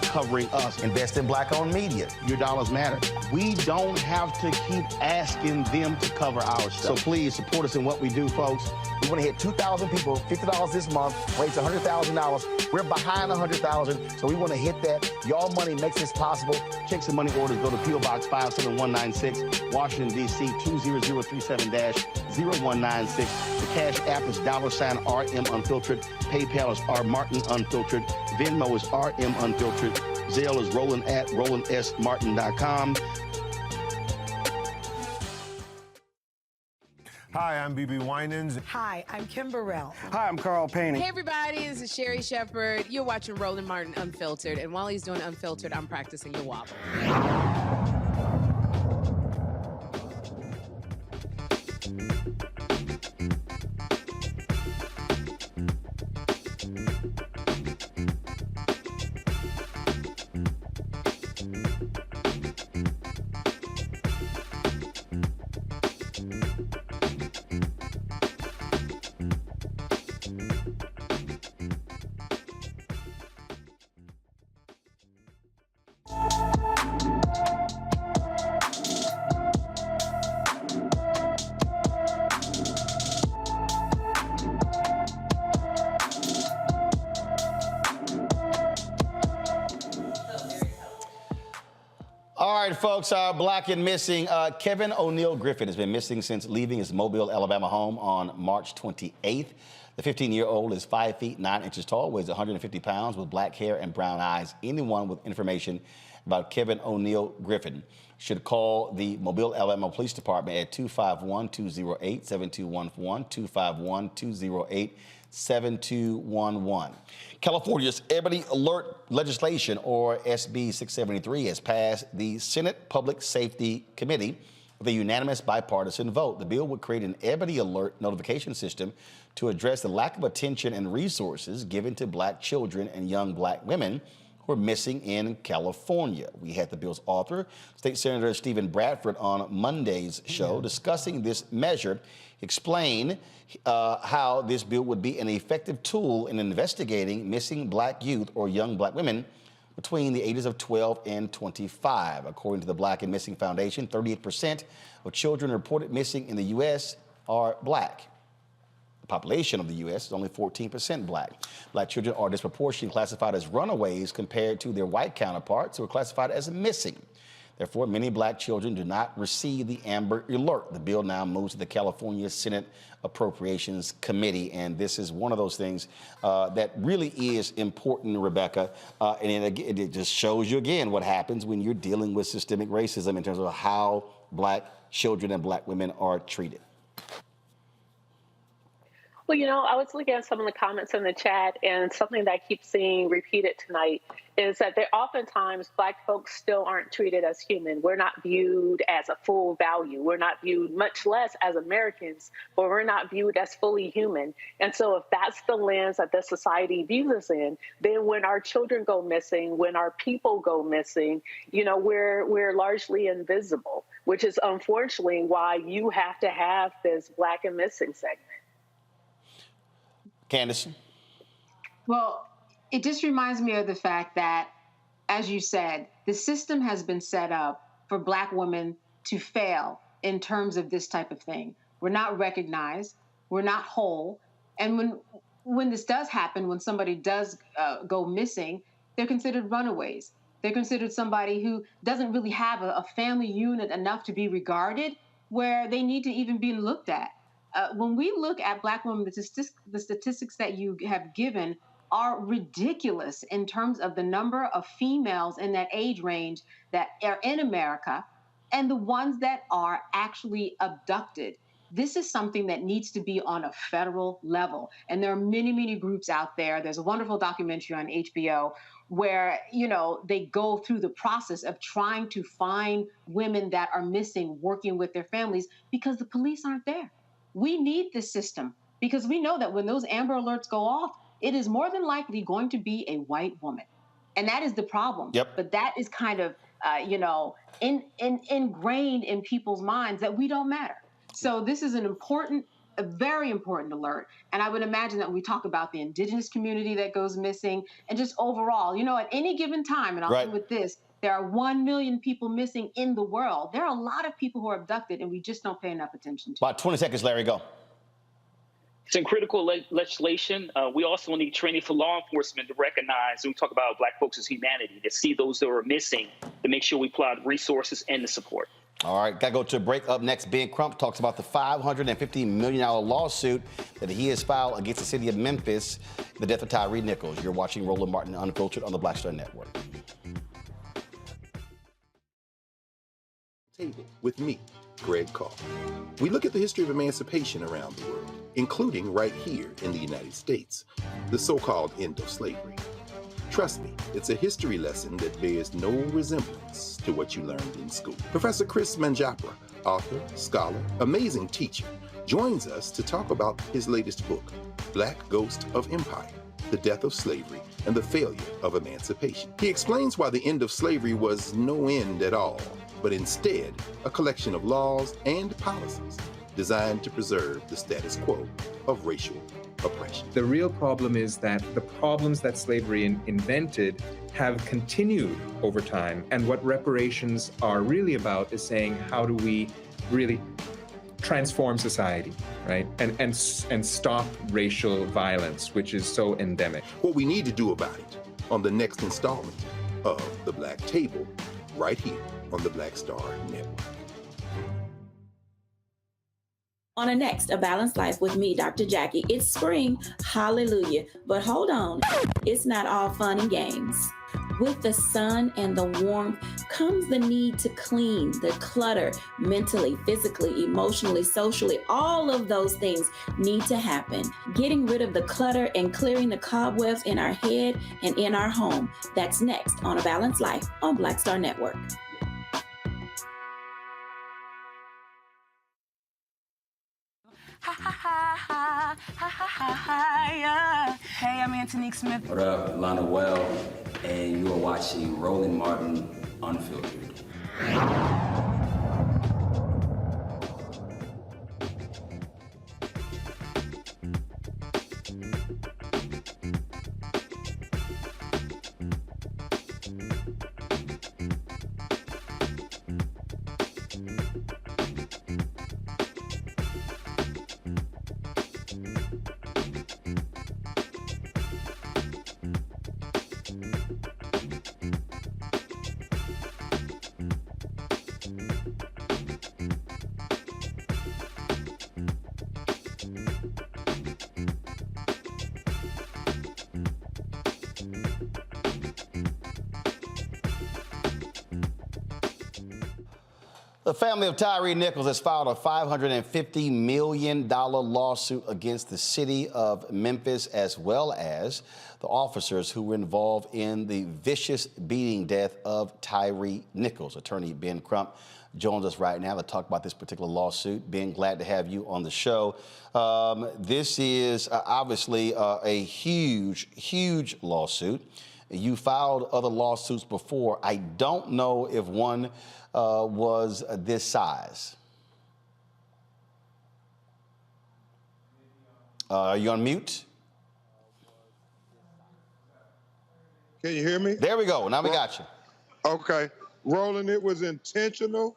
covering us. Invest in Black-owned media. Your dollars matter. We don't have to keep asking them to cover our stuff. So please support us in what we do, folks. We want to hit 2,000 people, $50 this month, raise $100,000. We're behind $100,000, so we want to hit that. Y'all money makes this possible. Checks and money orders go to P.O. Box 57196, Washington, D.C. 20037-0196. The Cash App is $RM Unfiltered. PayPal is R Martin Unfiltered. Venmo is RM Unfiltered. Zelle is Roland at RolandSMartin.com. Hi, I'm BB Winans. Hi, I'm Kim Burrell. Hi, I'm Carl Payne. Hey, everybody, this is Sherry Shepherd. You're watching Roland Martin Unfiltered, and while he's doing Unfiltered, I'm practicing the wobble. All right, folks, Black and Missing. Kevin O'Neal Griffin has been missing since leaving his Mobile, Alabama home on March 28th. The 15-year-old is 5 feet 9 inches tall, weighs 150 pounds, with black hair and brown eyes. Anyone with information about Kevin O'Neal Griffin should call the Mobile, Alabama Police Department at 251-208-7211, 251-208-7211. California's Ebony Alert legislation, or SB 673, has passed the Senate Public Safety Committee with a unanimous bipartisan vote. The bill would create an Ebony Alert notification system to address the lack of attention and resources given to Black children and young Black women who are missing in California. We had the bill's author, State Senator Stephen Bradford, on Monday's show discussing this measure, explain how this bill would be an effective tool in investigating missing Black youth or young Black women between the ages of 12 and 25. According to the Black and Missing Foundation, 38% of children reported missing in the U.S. are Black. The population of the U.S. is only 14% Black. Black children are disproportionately classified as runaways compared to their white counterparts who are classified as missing. Therefore, many black children do not receive the Amber Alert. The bill now moves to the California Senate Appropriations Committee, and this is one of those things that really is important, Rebecca, and it just shows you again what happens when you're dealing with systemic racism in terms of how black children and black women are treated. Well, I was looking at some of the comments in the chat, and something that I keep seeing repeated tonight is that oftentimes black folks still aren't treated as human. We're not viewed as a full value. We're not viewed, much less as Americans, but we're not viewed as fully human. And so if that's the lens that this society views us in, then when our children go missing, when our people go missing, we're largely invisible, which is unfortunately why you have to have this Black and Missing segment. Candace? Well, it just reminds me of the fact that, as you said, the system has been set up for Black women to fail in terms of this type of thing. We're not recognized. We're not whole. And when this does happen, when somebody does go missing, they're considered runaways. They're considered somebody who doesn't really have a family unit enough to be regarded, where they need to even be looked at. When we look at Black women, the statistics that you have given are ridiculous in terms of the number of females in that age range that are in America and the ones that are actually abducted. This is something that needs to be on a federal level. And there are many, many groups out there. There's a wonderful documentary on HBO where, they go through the process of trying to find women that are missing, working with their families, because the police aren't there. We need this system because we know that when those Amber Alerts go off, it is more than likely going to be a white woman. And that is the problem. Yep. But that is kind of, ingrained in people's minds that we don't matter. So this is a very important alert. And I would imagine that when we talk about the indigenous community that goes missing and just overall, at any given time, and I'll end with this, there are 1 million people missing in the world. There are a lot of people who are abducted, and we just don't pay enough attention to. About 20 seconds, Larry, go. Some critical legislation. We also need training for law enforcement to recognize, when we talk about Black folks as humanity, to see those that are missing, to make sure we provide resources and the support. All right, got to go to a break. Up next, Ben Crump talks about the $550 million lawsuit that he has filed against the city of Memphis, the death of Tyre Nichols. You're watching Roland Martin Unfiltered on the Black Star Network. Table with me, Greg Carr. We look at the history of emancipation around the world, including right here in the United States, the so-called end of slavery. Trust me, it's a history lesson that bears no resemblance to what you learned in school. Professor Chris Manjapra, author, scholar, amazing teacher, joins us to talk about his latest book, Black Ghost of Empire, The Death of Slavery and the Failure of Emancipation. He explains why the end of slavery was no end at all, but instead a collection of laws and policies designed to preserve the status quo of racial oppression. The real problem is that the problems that slavery invented have continued over time. And what reparations are really about is saying, how do we really transform society, right? And stop racial violence, which is so endemic. What we need to do about it on the next installment of The Black Table, right here on the Black Star Network. On a next, A Balanced Life with me, Dr. Jackie. It's spring, hallelujah. But hold on, it's not all fun and games. With the sun and the warmth comes the need to clean, the clutter, mentally, physically, emotionally, socially, all of those things need to happen. Getting rid of the clutter and clearing the cobwebs in our head and in our home. That's next on A Balanced Life on Black Star Network. Hey, I'm Antonique Smith. What up, Lana Well, and you are watching Roland Martin Unfiltered. The family of Tyre Nichols has filed a $550 million lawsuit against the city of Memphis, as well as the officers who were involved in the vicious beating death of Tyre Nichols. Attorney Ben Crump joins us right now to talk about this particular lawsuit. Ben, glad to have you on the show. This is obviously a huge lawsuit. You filed other lawsuits before. I don't know if one was this size. Are you on mute? Can you hear me? There we go. Now we got you. Okay. Roland, it was intentional.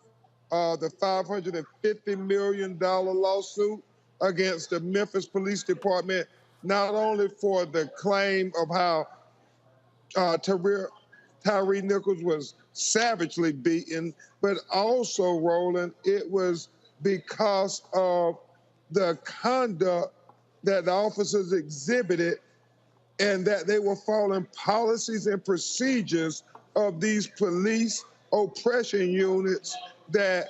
The $550 million lawsuit against the Memphis Police Department, not only for the claim of how Tyre Nichols was savagely beaten, but also, Roland, it was because of the conduct that the officers exhibited and that they were following policies and procedures of these police oppression units that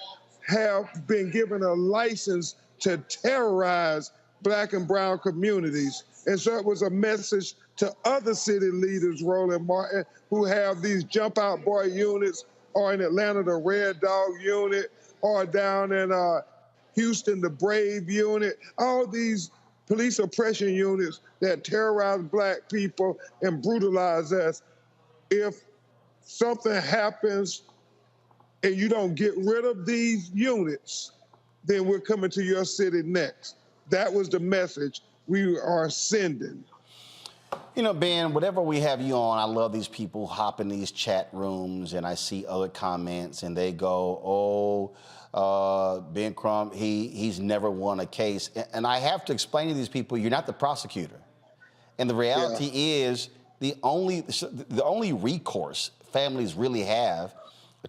have been given a license to terrorize Black and brown communities. And so it was a message to other city leaders, Roland Martin, who have these jump out boy units, or in Atlanta, the Red Dog unit, or down in Houston, the Brave unit, all these police oppression units that terrorize Black people and brutalize us. If something happens and you don't get rid of these units, then we're coming to your city next. That was the message we are sending. You know, Ben, whatever we have you on, I love these people hop in these chat rooms and I see other comments and they go, Ben Crump, he's never won a case. And I have to explain to these people, you're not the prosecutor. And the reality is the only recourse families really have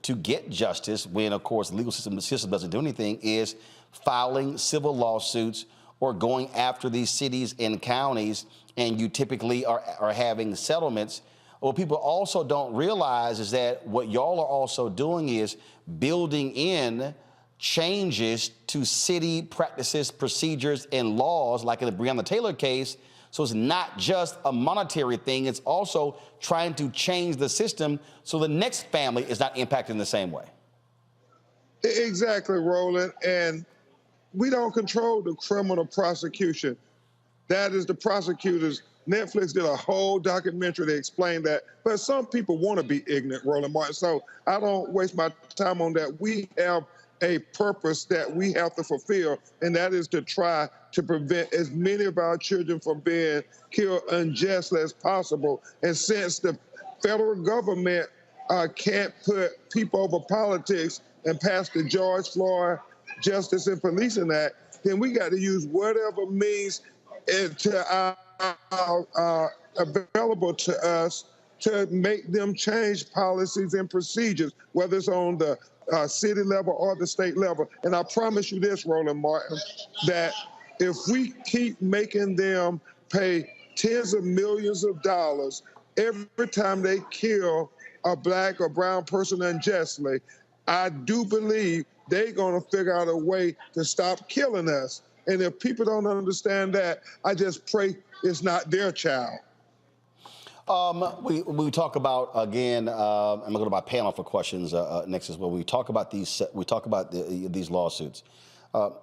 to get justice when, of course, the legal system doesn't do anything is filing civil lawsuits or going after these cities and counties, and you typically are having settlements. What people also don't realize is that what y'all are also doing is building in changes to city practices, procedures, and laws, like in the Breonna Taylor case. So it's not just a monetary thing, it's also trying to change the system so the next family is not impacted in the same way. Exactly, Roland. And we don't control the criminal prosecution. That is the prosecutors. Netflix did a whole documentary to explain that. But some people want to be ignorant, Roland Martin. So I don't waste my time on that. We have a purpose that we have to fulfill, and that is to try to prevent as many of our children from being killed unjustly as possible. And since the federal government can't put people over politics and pass the George Floyd Justice and Policing Act, then we got to use whatever means available to us to make them change policies and procedures, whether it's on the city level or the state level. And I promise you this, Roland Martin, that if we keep making them pay tens of millions of dollars every time they kill a Black or brown person unjustly, I do believe they're going to figure out a way to stop killing us. And if people don't understand that, I just pray it's not their child. We talk about, again, I'm going to go to my panel for questions next as well. We talk about these lawsuits.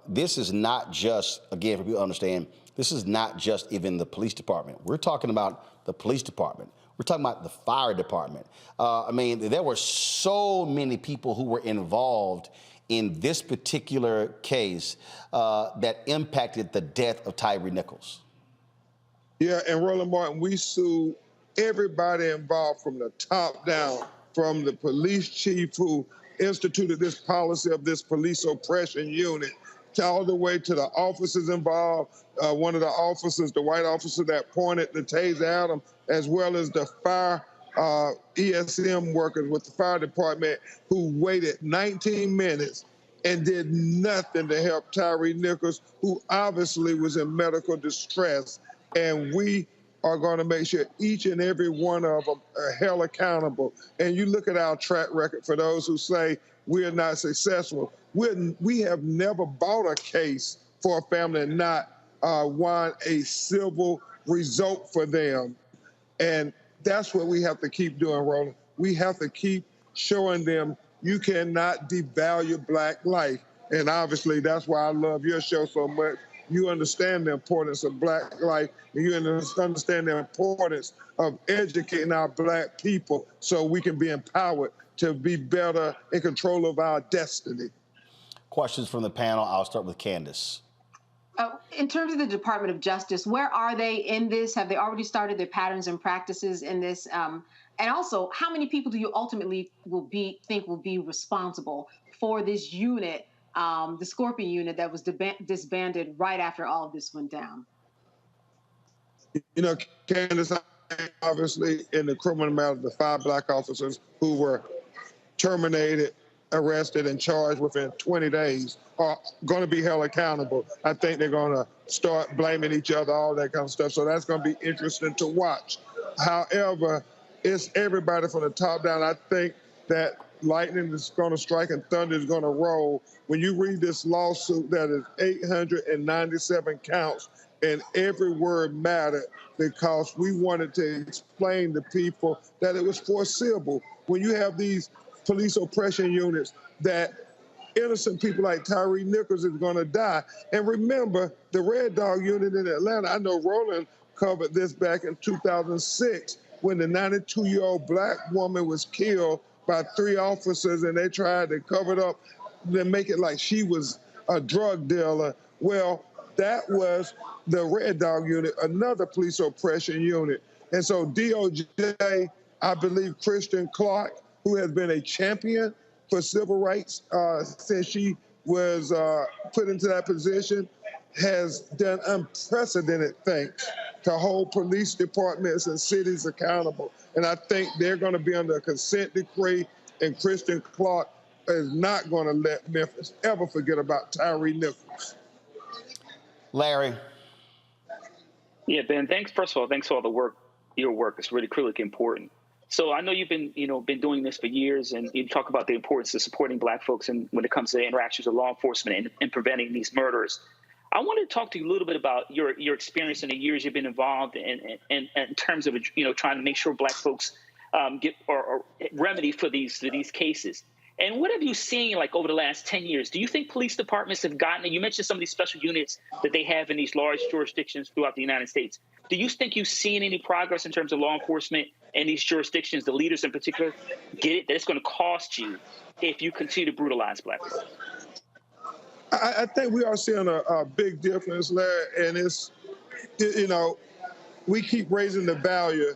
This is not just, again, for people to understand, this is not just even the police department. We're talking about the police department. We're talking about the fire department. I mean, there were so many people who were involved in this particular case that impacted the death of Tyre Nichols. Yeah, and Roland Martin, we sued everybody involved from the top down, from the police chief who instituted this policy of this police oppression unit, all the way to the officers involved, one of the officers, the white officer that pointed the taser at him, as well as the fire ESM workers with the fire department who waited 19 minutes and did nothing to help Tyre Nichols, who obviously was in medical distress. And we are going to make sure each and every one of them are held accountable. And you look at our track record for those who say we're not successful. We have never bought a case for a family and not won a civil result for them. And that's what we have to keep doing, Roland. We have to keep showing them you cannot devalue Black life. And obviously, that's why I love your show so much. You understand the importance of Black life, and you understand the importance of educating our Black people so we can be empowered to be better in control of our destiny. Questions from the panel. I'll start with Candace. In terms of the Department of Justice, where are they in this? Have they already started their patterns and practices in this? And also, how many people do you ultimately think will be responsible for this unit, the Scorpion unit that was disbanded right after all of this went down? You know, Candace, obviously in the criminal matter, the 5 Black officers who were terminated, arrested, and charged within 20 days are going to be held accountable. I think they're going to start blaming each other, all that kind of stuff. So that's going to be interesting to watch. However, it's everybody from the top down. I think that lightning is going to strike and thunder is going to roll. When you read this lawsuit that is 897 counts, and every word mattered because we wanted to explain to people that it was foreseeable. When you have these police oppression units that innocent people like Tyre Nichols is going to die. And remember, the Red Dog unit in Atlanta, I know Roland covered this back in 2006 when the 92-year-old Black woman was killed by 3 officers and they tried to cover it up and make it like she was a drug dealer. Well, that was the Red Dog unit, another police oppression unit. And so DOJ, I believe Christian Clark, who has been a champion for civil rights since she was put into that position, has done unprecedented things to hold police departments and cities accountable. And I think they're going to be under a consent decree, and Christian Clark is not going to let Memphis ever forget about Tyre Nichols. Larry. Yeah, Ben, first of all, thanks for all the work. Your work is really critically important. So I know you've been doing this for years, and you talk about the importance of supporting Black folks and when it comes to interactions with law enforcement and preventing these murders. I wanted to talk to you a little bit about your experience in the years you've been involved in terms of trying to make sure Black folks get or remedy for these cases. And what have you seen like over the last 10 years? Do you think police departments have gotten it? You mentioned some of these special units that they have in these large jurisdictions throughout the United States. Do you think you've seen any progress in terms of law enforcement in these jurisdictions, the leaders in particular, get it that it's going to cost you if you continue to brutalize Black people? I think we are seeing a big difference, Larry, and it's, we keep raising the value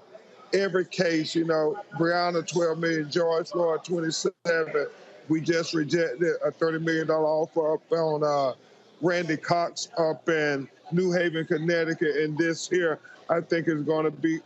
every case. Breonna, 12 million, George Floyd, 27. We just rejected a $30 million offer up on Randy Cox up in New Haven, Connecticut, and this here, I think, is going to be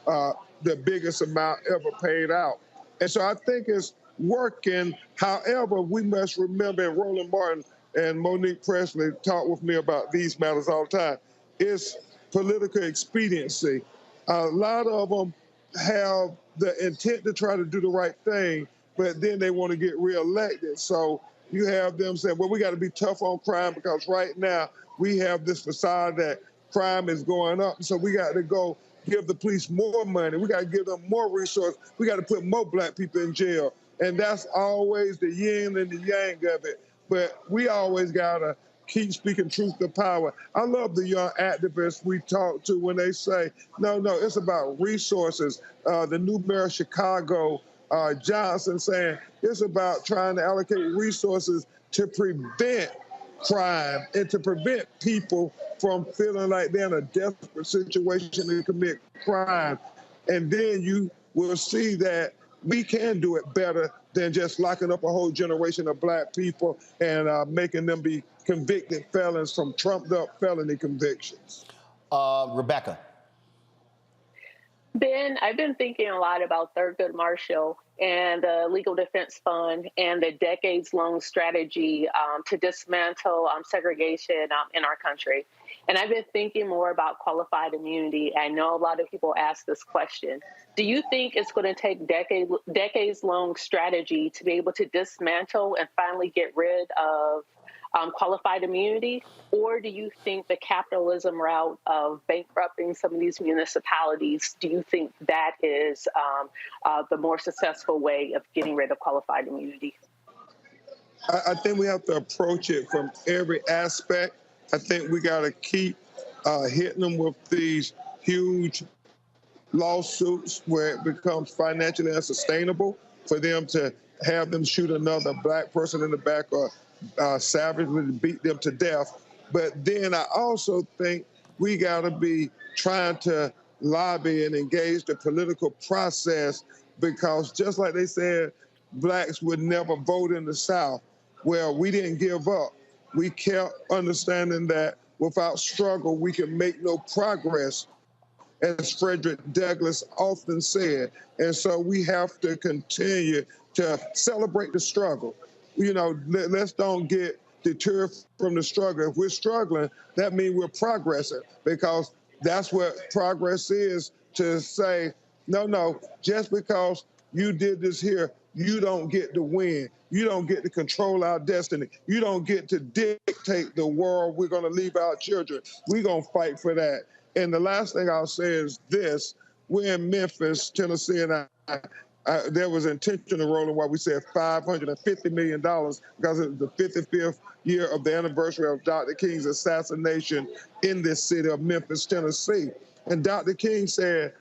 the biggest amount ever paid out. And so I think it's working. However, we must remember, and Roland Martin and Monique Presley talk with me about these matters all the time, it's political expediency. A lot of them have the intent to try to do the right thing, but then they want to get reelected. So you have them saying, well, we got to be tough on crime because right now we have this facade that crime is going up. So we got to go give the police more money. We got to give them more resources. We got to put more Black people in jail. And that's always the yin and the yang of it. But we always got to keep speaking truth to power. I love the young activists we talk to when they say, no, it's about resources. The new mayor of Chicago, Johnson, saying it's about trying to allocate resources to prevent crime and to prevent people from feeling like they're in a desperate situation to commit crime. And then you will see that we can do it better than just locking up a whole generation of Black people and making them be convicted felons from trumped-up felony convictions. Rebecca. Ben, I've been thinking a lot about Thurgood Marshall and the Legal Defense Fund and the decades-long strategy to dismantle segregation in our country. And I've been thinking more about qualified immunity. I know a lot of people ask this question. Do you think it's going to take decades-long strategy to be able to dismantle and finally get rid of qualified immunity? Or do you think the capitalism route of bankrupting some of these municipalities, do you think that is the more successful way of getting rid of qualified immunity? I think we have to approach it from every aspect. I think we got to keep hitting them with these huge lawsuits where it becomes financially unsustainable for them to have them shoot another black person in the back or savagely beat them to death. But then I also think we got to be trying to lobby and engage the political process, because just like they said, blacks would never vote in the South. Well, we didn't give up. We kept understanding that without struggle, we can make no progress, as Frederick Douglass often said. And so we have to continue to celebrate the struggle. You know, let's don't get deterred from the struggle. If we're struggling, that means we're progressing, because that's what progress is, to say, no, just because you did this here, you don't get to win. You don't get to control our destiny. You don't get to dictate the world we're going to leave our children. We're going to fight for that. And the last thing I'll say is this. We're in Memphis, Tennessee, and there was intentional rolling while we said $550 million because it was the 55th year of the anniversary of Dr. King's assassination in this city of Memphis, Tennessee. And Dr. King said,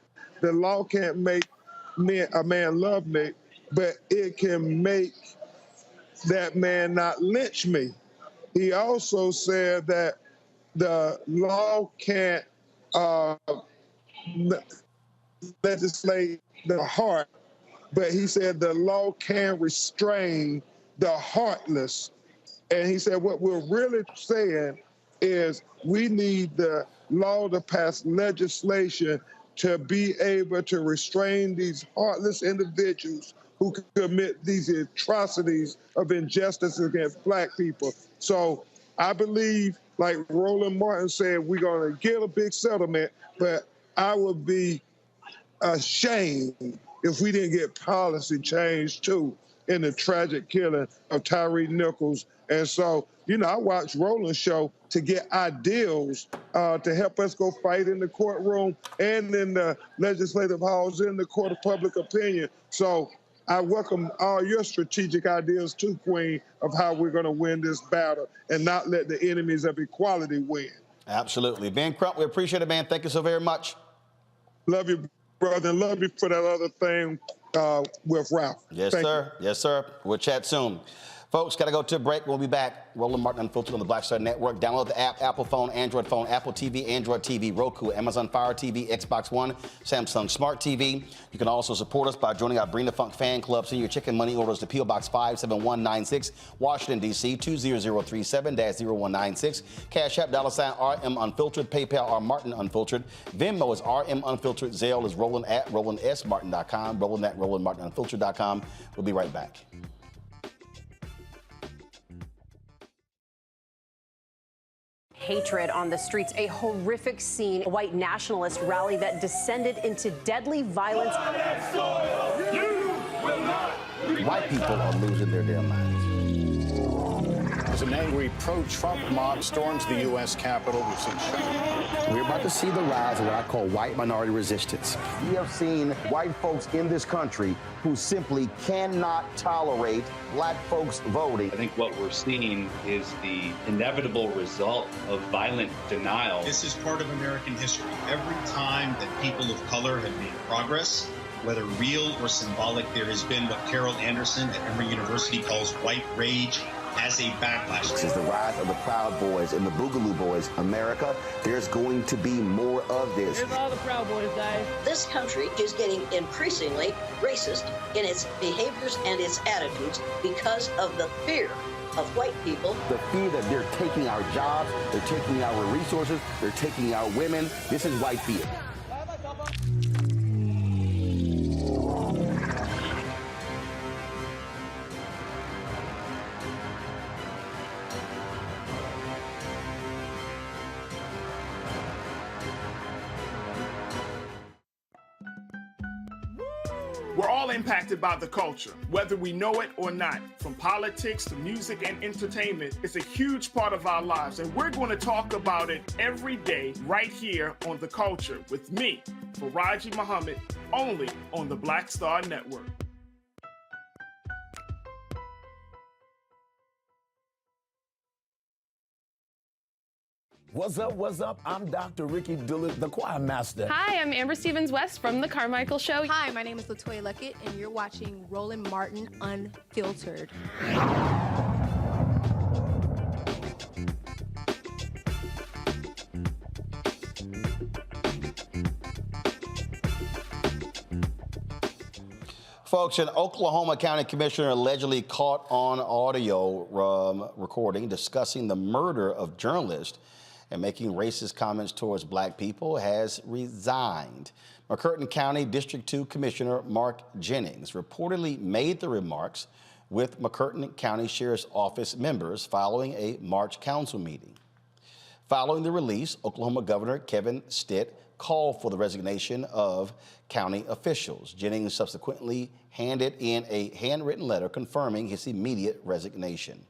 the law can't make a man love me, but it can make that man not lynch me. He also said that the law can't legislate the heart, but he said the law can restrain the heartless. And he said what we're really saying is we need the law to pass legislation to be able to restrain these heartless individuals who commit these atrocities of injustice against black people. So I believe, like Roland Martin said, we're going to get a big settlement, but I would be ashamed if we didn't get policy change too in the tragic killing of Tyre Nichols. And so, you know, I watch Roland's show to get ideals to help us go fight in the courtroom and in the legislative halls, in the court of public opinion. So I welcome all your strategic ideas too, Queen, of how we're going to win this battle and not let the enemies of equality win. Absolutely. Ben Crump, we appreciate it, man. Thank you so very much. Love you, brother, and love you for that other thing with Ralph. Yes, Thank sir. you. Yes, sir. We'll chat soon. Folks, got to go to a break. We'll be back. Roland Martin Unfiltered on the Black Star Network. Download the app, Apple phone, Apple TV, Android TV, Roku, Amazon Fire TV, Xbox One, Samsung Smart TV. You can also support us by joining our Bring the Funk fan club. Send your chicken money orders to P.O. Box 57196, Washington, D.C., 20037-0196. Cash App, $RM Unfiltered. PayPal, R Martin Unfiltered. Venmo is RM Unfiltered. Zelle is Roland at RolandSMartin.com. Roland at RolandMartinUnfiltered.com. We'll be right back. Hatred on the streets, a horrific scene, a white nationalist rally that descended into deadly violence. White people are losing their damn minds. As an angry pro-Trump mob storms the U.S. Capitol, we've seen We're about to see the rise of what I call white minority resistance. We have seen white folks in this country who simply cannot tolerate black folks voting. I think what we're seeing is the inevitable result of violent denial. This is part of American history. Every time that people of color have made progress, whether real or symbolic, there has been what Carol Anderson at Emory University calls white rage as a backlash. This is the rise of the Proud Boys and the Boogaloo Boys. America, there's going to be more of this. Here's all the Proud Boys, guys. This country is getting increasingly racist in its behaviors and its attitudes because of the fear of white people. The fear that they're taking our jobs, they're taking our resources, they're taking our women. This is white fear. We're all impacted by the culture, whether we know it or not. From politics to music and entertainment, it's a huge part of our lives, and we're going to talk about it every day right here on The Culture with me, Faraji Muhammad, only on the Black Star Network. What's up, what's up? I'm Dr. Ricky Dillard, the choir master. Hi, I'm Amber Stevens-West from The Carmichael Show. Hi, my name is LaToya Luckett, and you're watching Roland Martin Unfiltered. Folks, an Oklahoma County Commissioner allegedly caught on audio recording discussing the murder of journalists and making racist comments towards black people has resigned. McCurtain County District 2 Commissioner Mark Jennings reportedly made the remarks with McCurtain County Sheriff's Office members following a March council meeting. Following the release, Oklahoma Governor Kevin Stitt called for the resignation of county officials. Jennings subsequently handed in a handwritten letter confirming his immediate resignation.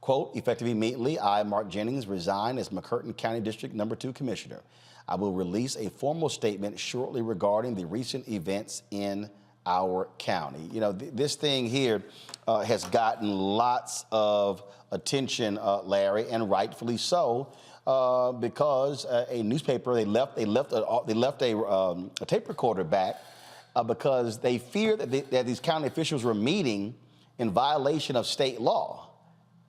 Quote, effective immediately, I, Mark Jennings, resign as McCurtain County District No. 2 Commissioner. I will release a formal statement shortly regarding the recent events in our county. You know, this thing here has gotten lots of attention, Larry, and rightfully so, because a newspaper, they left a tape recorder back because they feared that these county officials were meeting in violation of state law.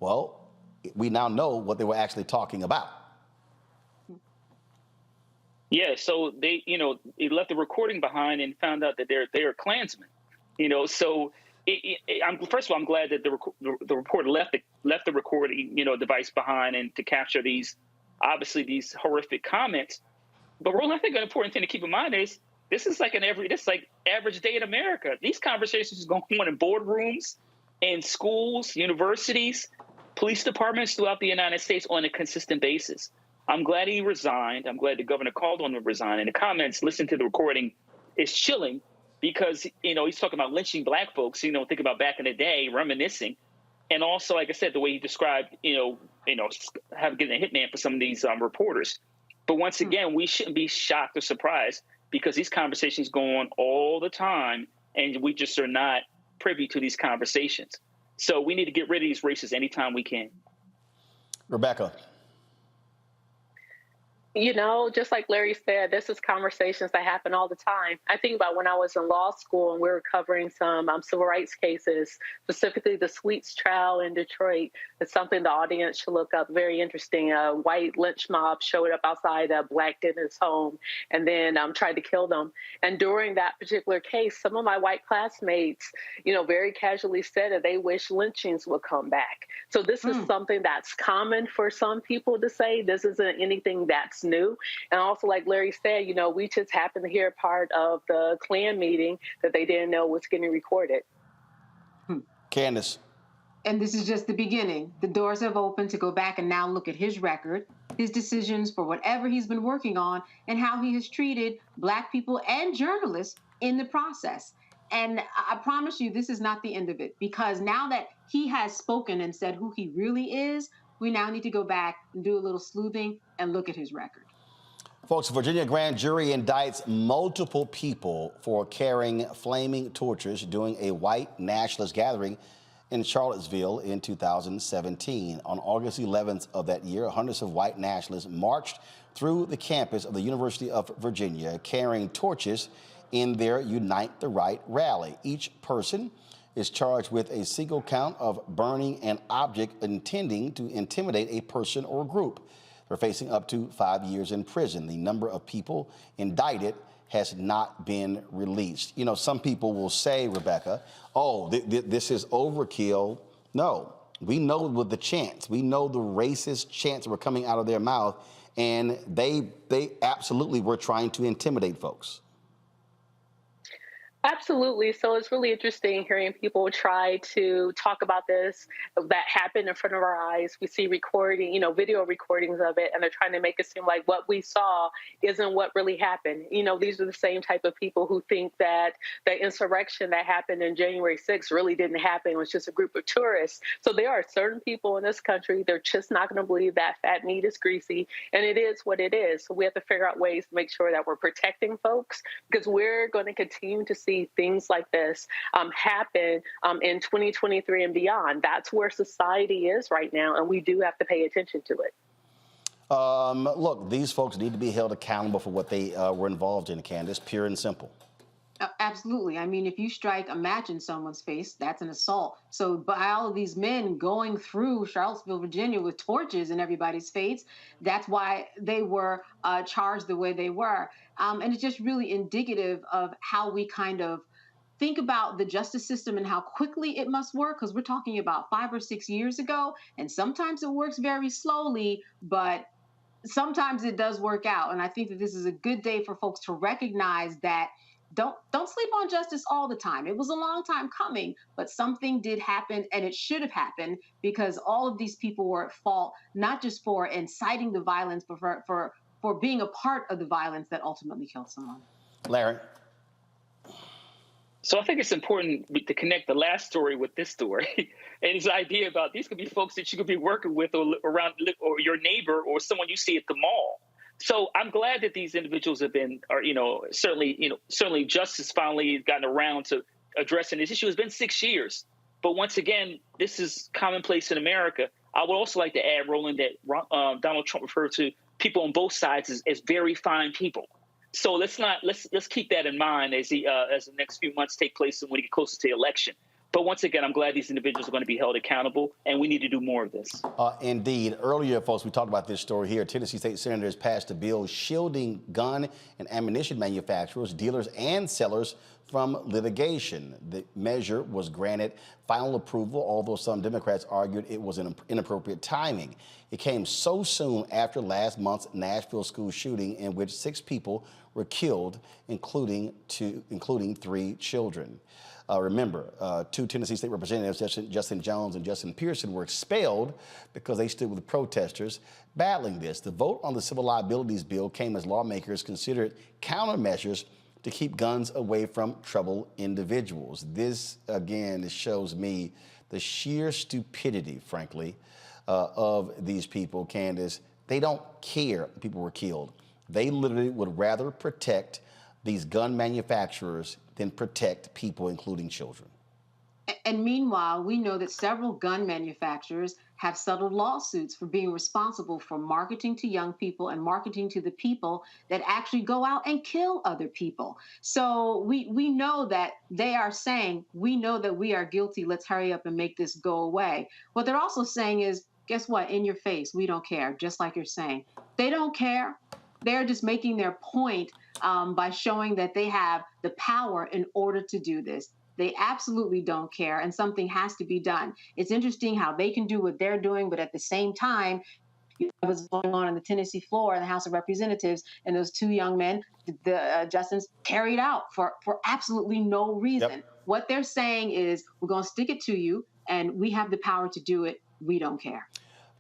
Well, we now know what they were actually talking about. Yeah, so they left the recording behind and found out that they're Klansmen. So first of all, I'm glad that the reporter left the recording device behind and to capture these horrific comments. But Roland, I think an important thing to keep in mind is this is like average day in America. These conversations are going on in boardrooms, in schools, universities, police departments throughout the United States on a consistent basis. I'm glad he resigned. I'm glad the governor called on him to resign. And the comments, listen to the recording, is chilling because, he's talking about lynching black folks, think about back in the day, reminiscing. And also, like I said, the way he described, getting a hitman for some of these reporters. But once again, we shouldn't be shocked or surprised because these conversations go on all the time and we just are not privy to these conversations. So we need to get rid of these racists anytime we can. Rebecca. Just like Larry said, this is conversations that happen all the time. I think about when I was in law school and we were covering some civil rights cases, specifically the Sweets trial in Detroit. It's something the audience should look up. Very interesting. A white lynch mob showed up outside a black dentist's home and then tried to kill them. And during that particular case, some of my white classmates, very casually said that they wish lynchings would come back. So this is something that's common for some people to say. This isn't anything that's new. And also, like Larry said, we just happened to hear part of the Klan meeting that they didn't know was getting recorded. Candace. And this is just the beginning. The doors have opened to go back and now look at his record, his decisions for whatever he's been working on, and how he has treated black people and journalists in the process. And I promise you, this is not the end of it, because now that he has spoken and said who he really is, we now need to go back and do a little sleuthing and look at his record. Folks, Virginia grand jury indicts multiple people for carrying flaming torches during a white nationalist gathering in Charlottesville in 2017. On August 11th of that year, hundreds of white nationalists marched through the campus of the University of Virginia carrying torches in their Unite the Right rally. Each person is charged with a single count of burning an object intending to intimidate a person or group. They're facing up to 5 years in prison. The number of people indicted has not been released. Some people will say, Rebecca, this is overkill. No, we know with the chants. We know the racist chants were coming out of their mouth, and they absolutely were trying to intimidate folks. Absolutely. So it's really interesting hearing people try to talk about this, that happened in front of our eyes. We see video recordings of it, and they're trying to make it seem like what we saw isn't what really happened. These are the same type of people who think that the insurrection that happened in January 6th really didn't happen. It was just a group of tourists. So there are certain people in this country, they're just not going to believe that fat meat is greasy, and it is what it is. So we have to figure out ways to make sure that we're protecting folks, because we're going to continue to see things like this happen in 2023 and beyond. That's where society is right now, and we do have to pay attention to it. Look, these folks need to be held accountable for what they were involved in, Candace, pure and simple. Absolutely. I mean, if you strike a match in someone's face, that's an assault. So by all of these men going through Charlottesville, Virginia with torches in everybody's face, that's why they were charged the way they were. And it's just really indicative of how we kind of think about the justice system and how quickly it must work, because we're talking about 5 or 6 years ago, and sometimes it works very slowly, but sometimes it does work out. And I think that this is a good day for folks to recognize that don't sleep on justice all the time. It was a long time coming, but something did happen, and it should have happened, because all of these people were at fault, not just for inciting the violence, but for being a part of the violence that ultimately killed someone. Larry. So I think it's important to connect the last story with this story, and his idea about these could be folks that you could be working with or around, or your neighbor, or someone you see at the mall. So I'm glad that these individuals have been, certainly justice finally gotten around to addressing this issue. It's been 6 years, but once again, this is commonplace in America. I would also like to add, Roland, that Donald Trump referred to people on both sides as very fine people. So let's keep that in mind as the next few months take place and when we get closer to the election. But once again, I'm glad these individuals are going to be held accountable, and we need to do more of this. Indeed. Earlier, folks, we talked about this story here. Tennessee state senators passed a bill shielding gun and ammunition manufacturers, dealers, and sellers from litigation. The measure was granted final approval, although some Democrats argued it was an inappropriate timing. It came so soon after last month's Nashville school shooting, in which 6 people were killed, including 3 children. Remember, 2 Tennessee state representatives, Justin Jones and Justin Pearson, were expelled because they stood with the protesters battling this. The vote on the civil liabilities bill came as lawmakers considered countermeasures to keep guns away from troubled individuals. This, again, shows me the sheer stupidity, frankly, of these people, Candace. They don't care people were killed. They literally would rather protect these gun manufacturers than protect people, including children. And meanwhile, we know that several gun manufacturers have settled lawsuits for being responsible for marketing to young people and marketing to the people that actually go out and kill other people. So we know that they are saying, we know that we are guilty, let's hurry up and make this go away. What they're also saying is, guess what? In your face, we don't care, just like you're saying. They don't care. They're just making their point by showing that they have the power in order to do this. They absolutely don't care, and something has to be done. It's interesting how they can do what they're doing, but at the same time, what's going on in the Tennessee floor in the House of Representatives, and those 2 young men, the Justins, carried out for absolutely no reason. Yep. What they're saying is, we're going to stick it to you, and we have the power to do it. We don't care.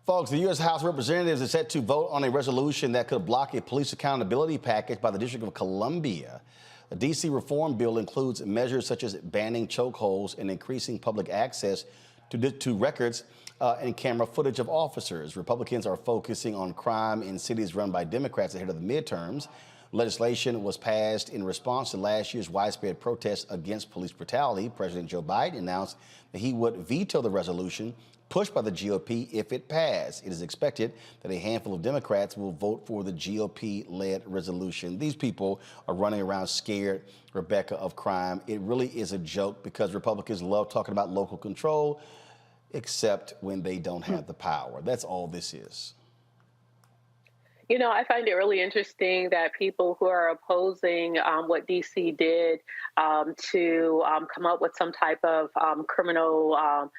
Folks, the U.S. House of Representatives is set to vote on a resolution that could block a police accountability package by the District of Columbia. The D.C. reform bill includes measures such as banning chokeholds and increasing public access to records and camera footage of officers. Republicans are focusing on crime in cities run by Democrats ahead of the midterms. Legislation was passed in response to last year's widespread protests against police brutality. President Joe Biden announced that he would veto the resolution pushed by the GOP if it passed. It is expected that a handful of Democrats will vote for the GOP-led resolution. These people are running around scared, Rebecca, of crime. It really is a joke because Republicans love talking about local control, except when they don't have the power. That's all this is. You know, I find it really interesting that people who are opposing what DC did to come up with some type of criminal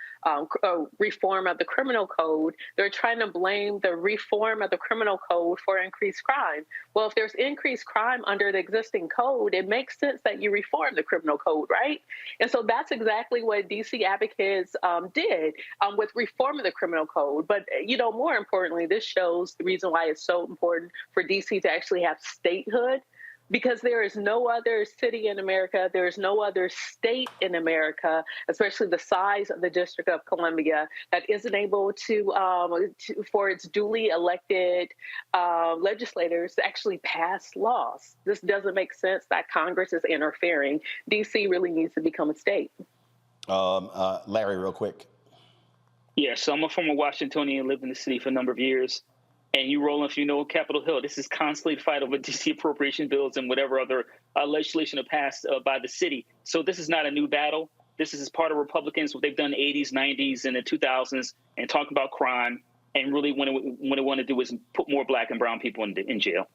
reform of the criminal code, they're trying to blame the reform of the criminal code for increased crime. Well, if there's increased crime under the existing code, it makes sense that you reform the criminal code, right? And so that's exactly what DC advocates did with reform of the criminal code. But, more importantly, this shows the reason why it's so important for DC to actually have statehood, because there is no other city in America, there is no other state in America, especially the size of the District of Columbia, that isn't able to for its duly elected legislators to actually pass laws. This doesn't make sense that Congress is interfering. DC really needs to become a state. Larry, real quick. Yeah, so I'm a former Washingtonian, lived in the city for a number of years. And you, Roland, if you know Capitol Hill, this is constantly the fight over DC appropriation bills and whatever other legislation are passed by the city. So this is not a new battle. This is part of Republicans, what they've done in the 80s, 90s, and the 2000s, and talk about crime. And really what they want to do is put more black and brown people in jail.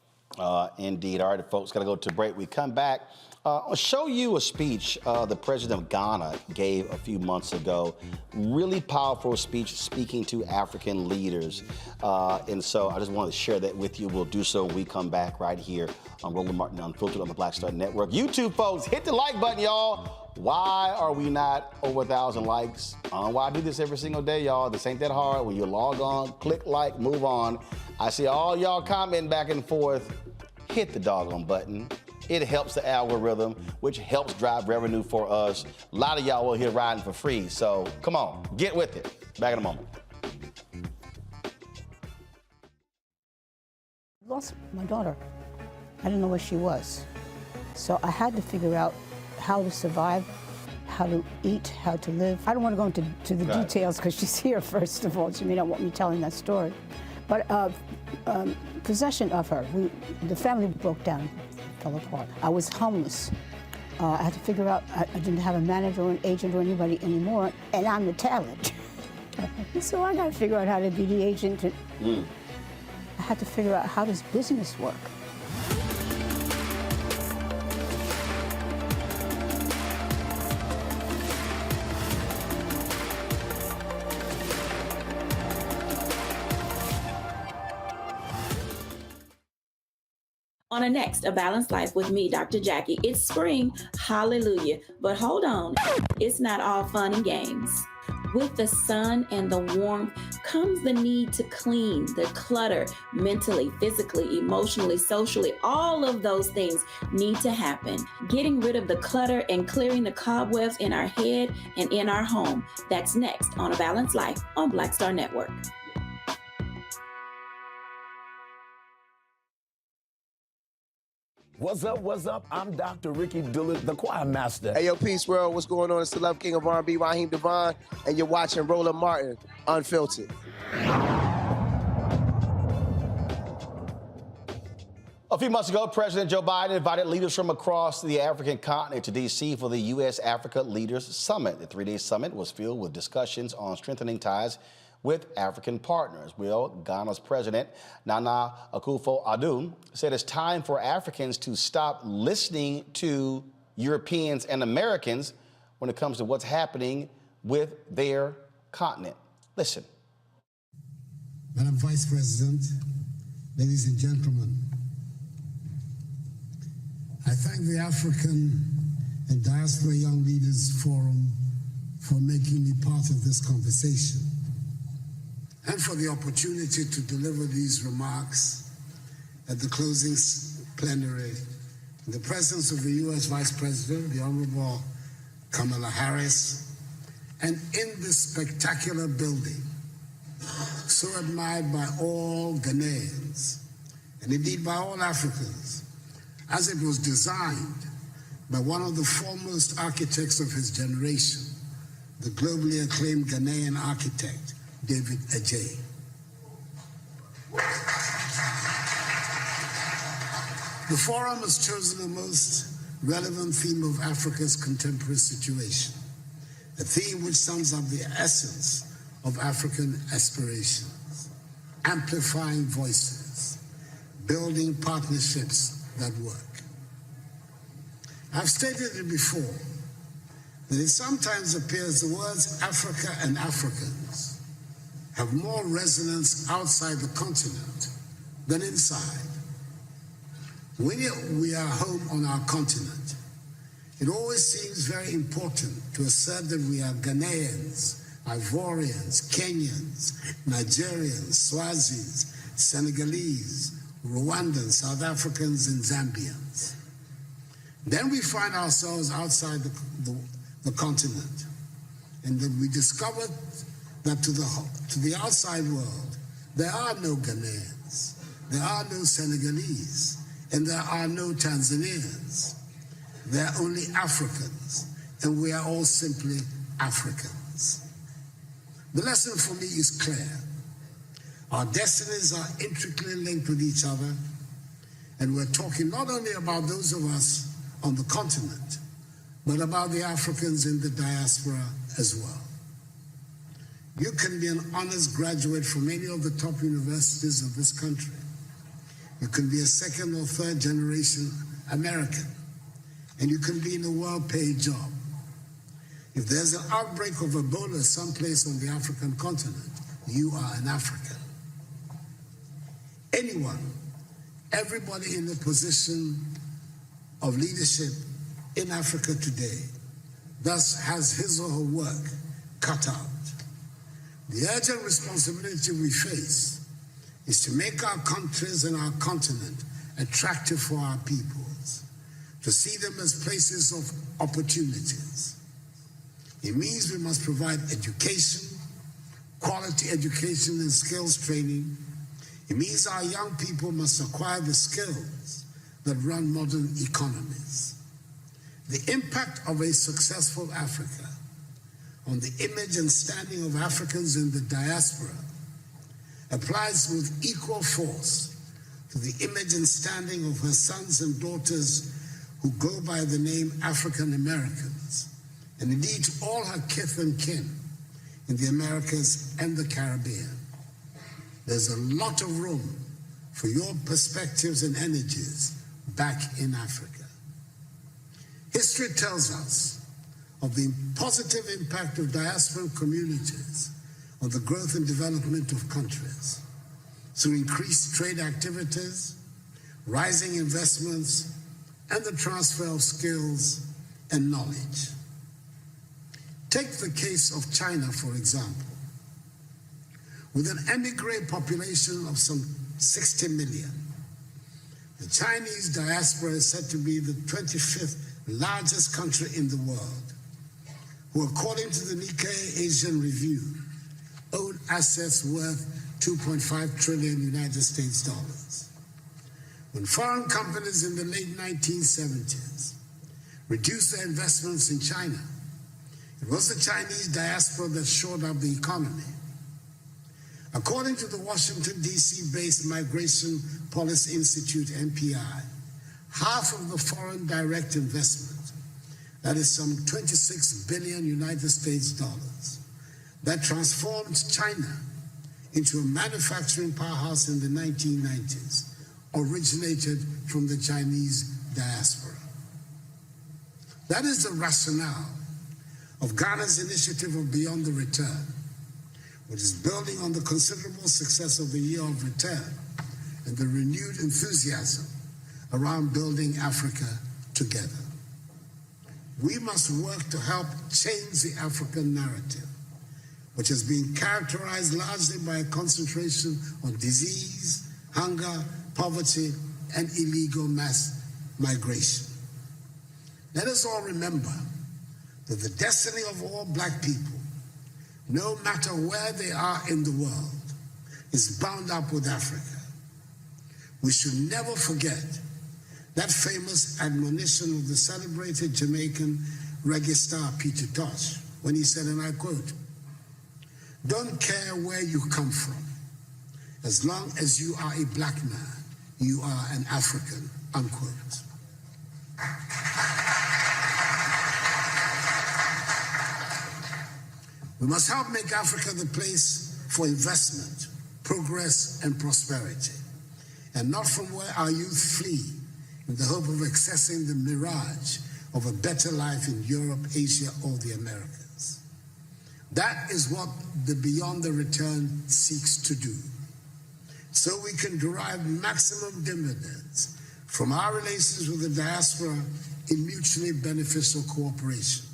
Indeed. All right, folks, got to go to break. We come back. I'll show you a speech the president of Ghana gave a few months ago. Really powerful speech speaking to African leaders. And so I just wanted to share that with you. We'll do so when we come back right here on Roland Martin Unfiltered on the Black Star Network. YouTube folks, hit the like button, y'all. Why are we not over 1,000 likes? I don't know why I do this every single day, y'all. This ain't that hard. When you log on, click like, move on. I see all y'all commenting back and forth. Hit the doggone button. It helps the algorithm, which helps drive revenue for us. A lot of y'all will here riding for free. So come on, get with it. Back in a moment. Lost my daughter. I didn't know where she was. So I had to figure out how to survive, how to eat, how to live. I don't want to go into the details because she's here, first of all. She may not want me telling that story. But possession of her, the family broke down, fell apart. I was homeless. I had to figure out, I didn't have a manager or an agent or anybody anymore, and I'm the talent. So I got to figure out how to be the agent. I had to figure out, how does business work? On a next, A Balanced Life with me, Dr. Jackie. It's spring, hallelujah. But hold on, it's not all fun and games. With the sun and the warmth comes the need to clean, the clutter, mentally, physically, emotionally, socially. All of those things need to happen. Getting rid of the clutter and clearing the cobwebs in our head and in our home. That's next on A Balanced Life on Black Star Network. What's up, what's up? I'm Dr. Ricky Dillard, the choir master. Hey, yo, Peace World, what's going on? It's the Love King of R&B, Raheem Devon, and you're watching Roland Martin Unfiltered. A few months ago, President Joe Biden invited leaders from across the African continent to D.C. for the U.S.-Africa Leaders Summit. The three-day summit was filled with discussions on strengthening ties with African partners. Well, Ghana's president, Nana Akufo-Addo, said it's time for Africans to stop listening to Europeans and Americans when it comes to what's happening with their continent. Listen. Madam Vice President, ladies and gentlemen, I thank the African and Diaspora Young Leaders Forum for making me part of this conversation, and for the opportunity to deliver these remarks at the closing plenary in the presence of the U.S. Vice President, the Honorable Kamala Harris, and in this spectacular building, so admired by all Ghanaians, and indeed by all Africans, as it was designed by one of the foremost architects of his generation, the globally acclaimed Ghanaian architect, David Adjaye. The forum has chosen the most relevant theme of Africa's contemporary situation, a theme which sums up the essence of African aspirations, amplifying voices, building partnerships that work. I've stated it before, that it sometimes appears the words Africa and Africans have more resonance outside the continent than inside. When we are home on our continent, it always seems very important to assert that we are Ghanaians, Ivorians, Kenyans, Nigerians, Swazis, Senegalese, Rwandans, South Africans, and Zambians. Then we find ourselves outside the continent, and then we discover that to the outside world, there are no Ghanaians, there are no Senegalese, and there are no Tanzanians. There are only Africans, and we are all simply Africans. The lesson for me is clear. Our destinies are intricately linked with each other, and we're talking not only about those of us on the continent, but about the Africans in the diaspora as well. You can be an honors graduate from any of the top universities of this country. You can be a second or third generation American, and you can be in a well-paid job. If there's an outbreak of Ebola someplace on the African continent, you are an African. Anyone, everybody in a position of leadership in Africa today thus has his or her work cut out. The urgent responsibility we face is to make our countries and our continent attractive for our peoples, to see them as places of opportunities. It means we must provide education, quality education and skills training. It means our young people must acquire the skills that run modern economies. The impact of a successful Africa on the image and standing of Africans in the diaspora applies with equal force to the image and standing of her sons and daughters who go by the name African Americans, and indeed to all her kith and kin in the Americas and the Caribbean. There's a lot of room for your perspectives and energies back in Africa. History tells us of the positive impact of diasporan communities on the growth and development of countries through increased trade activities, rising investments, and the transfer of skills and knowledge. Take the case of China, for example. With an emigre population of some 60 million, the Chinese diaspora is said to be the 25th largest country in the world, who, according to the Nikkei Asian Review, own assets worth 2.5 trillion United States dollars. When foreign companies in the late 1970s reduced their investments in China, it was the Chinese diaspora that shored up the economy. According to the Washington, D.C.-based Migration Policy Institute, MPI, half of the foreign direct investment, that is some 26 billion United States dollars, that transformed China into a manufacturing powerhouse in the 1990s, originated from the Chinese diaspora. That is the rationale of Ghana's initiative of Beyond the Return, which is building on the considerable success of the Year of Return and the renewed enthusiasm around building Africa together. We must work to help change the African narrative, which has been characterized largely by a concentration on disease, hunger, poverty, and illegal mass migration. Let us all remember that the destiny of all Black people, no matter where they are in the world, is bound up with Africa. We should never forget that famous admonition of the celebrated Jamaican reggae star Peter Tosh, when he said, and I quote, "Don't care where you come from. As long as you are a Black man, you are an African," unquote. We must help make Africa the place for investment, progress, and prosperity, and not from where our youth flee in the hope of accessing the mirage of a better life in Europe, Asia, or the Americas. That is what the Beyond the Return seeks to do. So we can derive maximum dividends from our relations with the diaspora in mutually beneficial cooperation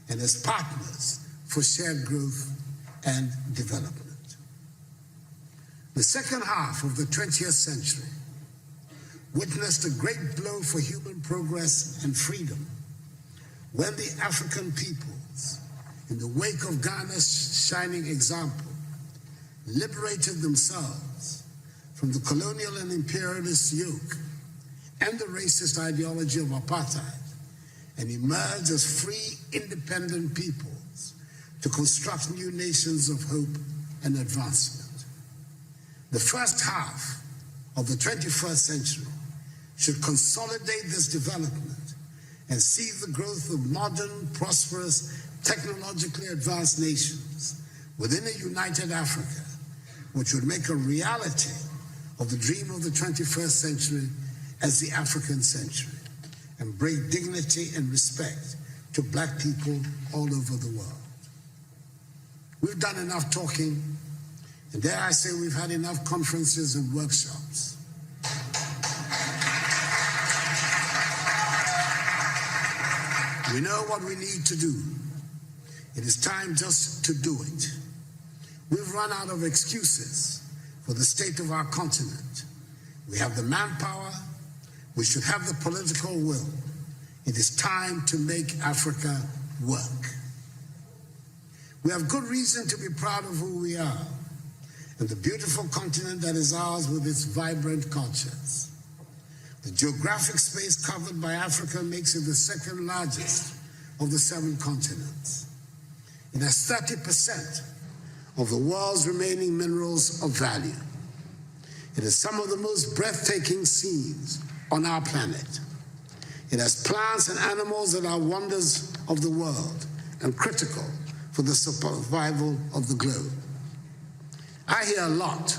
and as partners for shared growth and development. The second half of the 20th century witnessed a great blow for human progress and freedom when the African peoples, in the wake of Ghana's shining example, liberated themselves from the colonial and imperialist yoke and the racist ideology of apartheid and emerged as free, independent peoples to construct new nations of hope and advancement. The first half of the 21st century should consolidate this development and see the growth of modern, prosperous, technologically advanced nations within a united Africa, which would make a reality of the dream of the 21st century as the African century and bring dignity and respect to Black people all over the world. We've done enough talking, and dare I say we've had enough conferences and workshops. We know what we need to do. It is time just to do it. We've run out of excuses for the state of our continent. We have the manpower. We should have the political will. It is time to make Africa work. We have good reason to be proud of who we are and the beautiful continent that is ours with its vibrant cultures. The geographic space covered by Africa makes it the second largest of the 7 continents. It has 30% of the world's remaining minerals of value. It has some of the most breathtaking scenes on our planet. It has plants and animals that are wonders of the world and critical for the survival of the globe. I hear a lot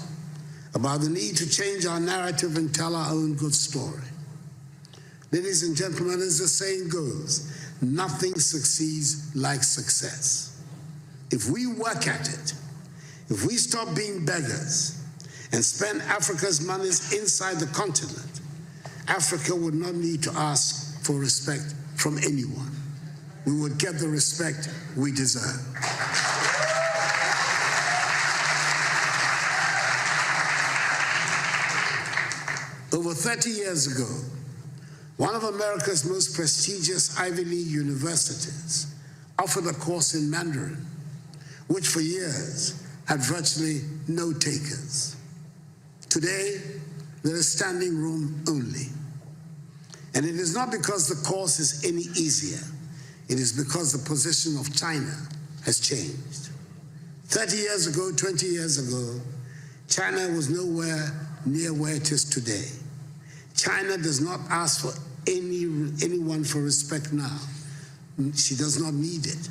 about the need to change our narrative and tell our own good story. Ladies and gentlemen, as the saying goes, nothing succeeds like success. If we work at it, if we stop being beggars and spend Africa's monies inside the continent, Africa would not need to ask for respect from anyone. We would get the respect we deserve. Over 30 years ago, one of America's most prestigious Ivy League universities offered a course in Mandarin, which for years had virtually no takers. Today, there is standing room only. And it is not because the course is any easier. It is because the position of China has changed. 30 years ago, 20 years ago, China was nowhere near where it is today. China does not ask for anyone for respect now. She does not need it.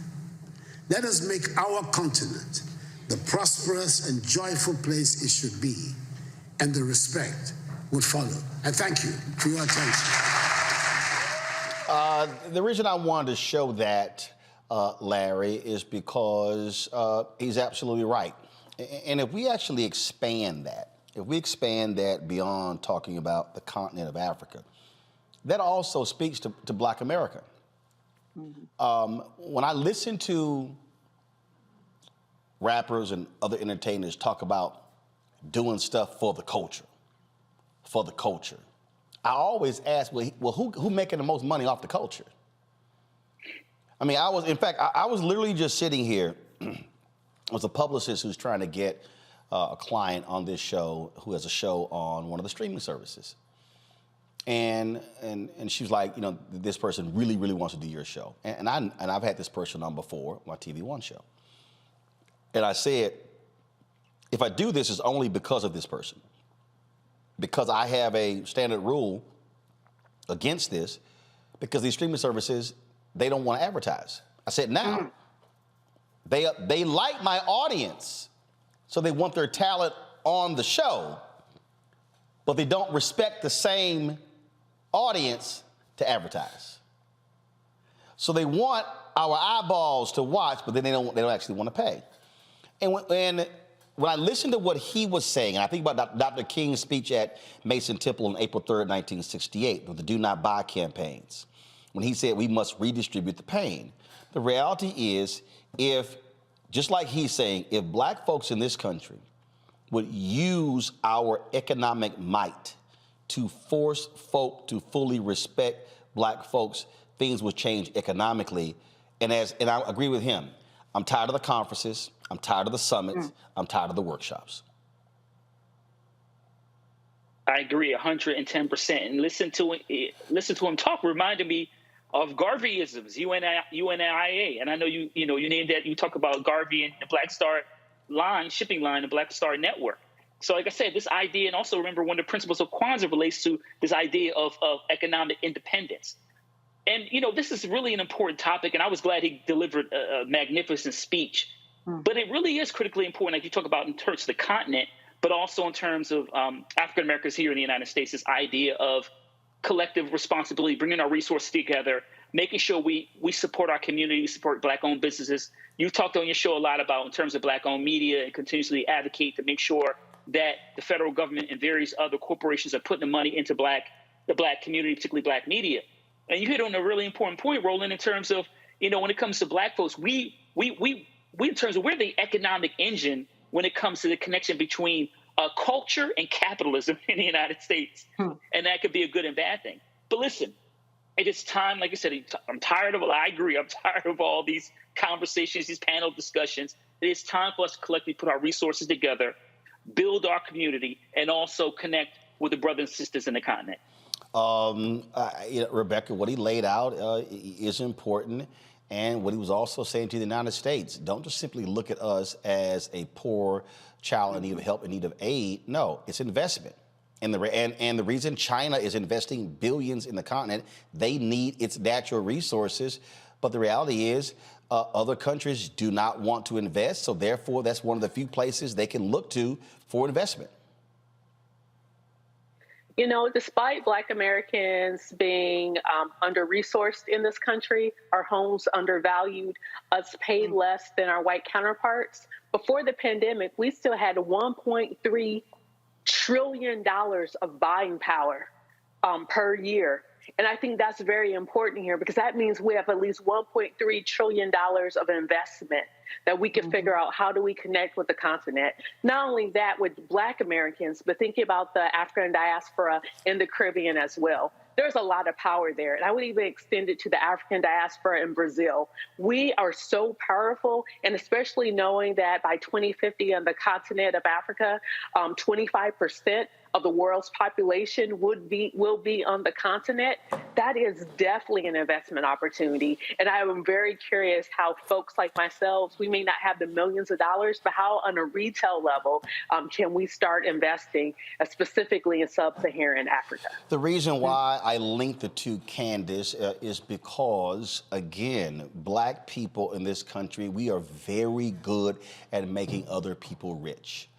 Let us make our continent the prosperous and joyful place it should be, and the respect would follow. I thank you for your attention. The reason I wanted to show that, Larry, is because he's absolutely right. And if we actually expand that, if we expand that beyond talking about the continent of Africa, that also speaks to Black America. Mm-hmm. When I listen to rappers and other entertainers talk about doing stuff for the culture, I always ask, well, who making the most money off the culture? I mean, I was literally just sitting here. I was a publicist who's trying to get a client on this show who has a show on one of the streaming services. And she was like, you know, this person really, really wants to do your show. And I've had this person on before, my TV One show. And I said, if I do this, it's only because of this person. Because I have a standard rule against this, because these streaming services, they don't want to advertise. I said, now, they like my audience, so they want their talent on the show, but they don't respect the same audience to advertise. So they want our eyeballs to watch, but then they don't actually want to pay. And when I listened to what he was saying, and I think about Dr. King's speech at Mason Temple on April 3rd, 1968, with the Do Not Buy campaigns, when he said we must redistribute the pain. The reality is, just like he's saying, if black folks in this country would use our economic might to force folk to fully respect black folks, things would change economically. And I agree with him. I'm tired of the conferences. I'm tired of the summits. I'm tired of the workshops. I agree 110%. And listen to him talk reminded me of Garveyisms, UNIA. And I know you named that. You talk about Garvey and the Black Star line, shipping line, the Black Star Network. So like I said, this idea, and also remember one of the principles of Kwanzaa relates to this idea of economic independence. And, this is really an important topic, and I was glad he delivered a magnificent speech. But it really is critically important, like you talk about in terms of the continent, but also in terms of African Americans here in the United States, this idea of collective responsibility, bringing our resources together, making sure we support our community, support Black-owned businesses. You've talked on your show a lot about in terms of Black-owned media and continuously advocate to make sure that the federal government and various other corporations are putting the money into the Black community, particularly Black media. And you hit on a really important point, Roland, in terms of, when it comes to Black folks, we in terms of we're the economic engine when it comes to the connection between culture and capitalism in the United States. And that could be a good and bad thing. But listen, it is time, like I said, I agree, I'm tired of all these conversations, these panel discussions. It is time for us to collectively put our resources together, build our community, and also connect with the brothers and sisters in the continent. Rebecca, what he laid out is important. And what he was also saying to the United States, don't just simply look at us as a poor child in need of help, in need of aid. No, it's investment. And the reason China is investing billions in the continent, they need its natural resources. But the reality is other countries do not want to invest. So therefore, that's one of the few places they can look to for investment. Despite Black Americans being under-resourced in this country, our homes undervalued, us paid less than our white counterparts, before the pandemic, we still had $1.3 trillion of buying power per year. And I think that's very important here because that means we have at least $1.3 trillion of investment that we can figure out how do we connect with the continent. Not only that with Black Americans, but thinking about the African diaspora in the Caribbean as well. There's a lot of power there. And I would even extend it to the African diaspora in Brazil. We are so powerful, and especially knowing that by 2050 on the continent of Africa, 25% of the world's population will be on the continent. That is definitely an investment opportunity. And I am very curious how folks like myself, we may not have the millions of dollars, but how on a retail level can we start investing specifically in sub-Saharan Africa? The reason why I link the two, Candace, is because, again, Black people in this country, we are very good at making other people rich.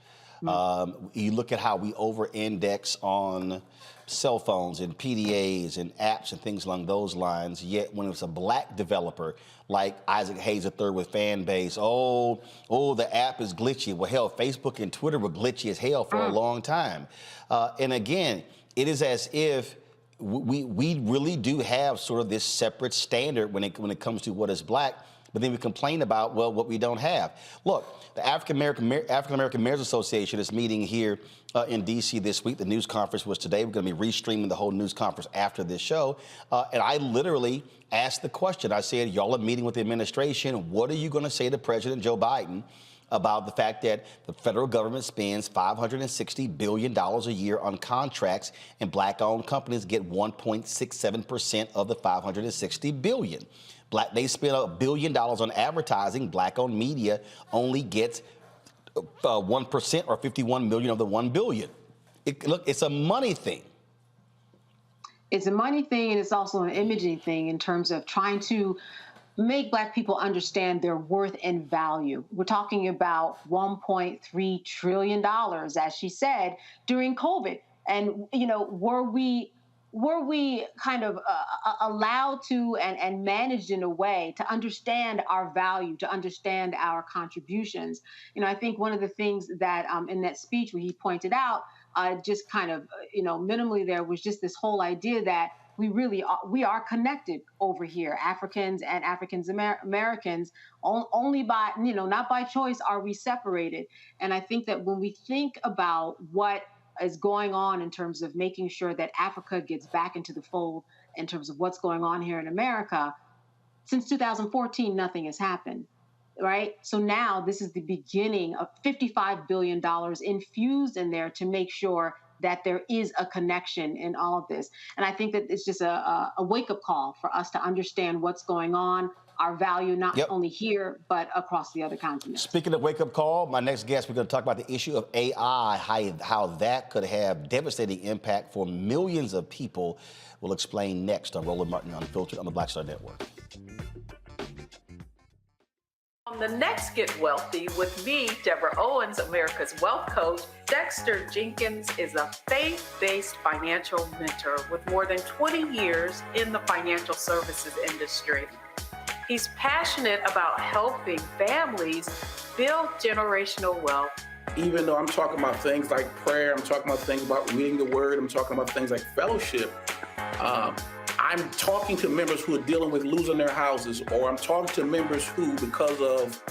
You look at how we over-index on cell phones and PDAs and apps and things along those lines, yet when it's a Black developer like Isaac Hayes III with fan base, the app is glitchy. Well, hell, Facebook and Twitter were glitchy as hell for a long time. And again, it is as if we really do have sort of this separate standard when it comes to what is Black, but then we complain about, well, what we don't have. Look, the African American Mayors Association is meeting here in D.C. this week. The news conference was today. We're going to be restreaming the whole news conference after this show. And I literally asked the question. I said, y'all are meeting with the administration. What are you going to say to President Joe Biden about the fact that the federal government spends $560 billion a year on contracts and Black-owned companies get 1.67% of the $560 billion? They spend $1 billion on advertising. Black-owned media only gets 1% or 51 million of the 1 billion. Look, it's a money thing. It's a money thing, and it's also an imaging thing in terms of trying to make Black people understand their worth and value. We're talking about $1.3 trillion, as she said, during COVID. And, were we were we kind of allowed to and managed in a way to understand our value, to understand our contributions? I think one of the things that in that speech where he pointed out, just kind of, minimally there was just this whole idea that we are connected over here, Africans and African Americans, only by, not by choice are we separated. And I think that when we think about what is going on in terms of making sure that Africa gets back into the fold in terms of what's going on here in America, since 2014, nothing has happened, right? So now this is the beginning of $55 billion infused in there to make sure that there is a connection in all of this. And I think that it's just a wake-up call for us to understand what's going on, our value, not only here, but across the other continents. Speaking of wake-up call, my next guest, we're going to talk about the issue of AI, how that could have devastating impact for millions of people. We'll explain next on Roland Martin Unfiltered on the Black Star Network. On the next Get Wealthy with me, Deborah Owens, America's Wealth Coach, Dexter Jenkins is a faith-based financial mentor with more than 20 years in the financial services industry. He's passionate about helping families build generational wealth. Even though I'm talking about things like prayer, I'm talking about things about reading the word, I'm talking about things like fellowship, I'm talking to members who are dealing with losing their houses, or I'm talking to members who, because of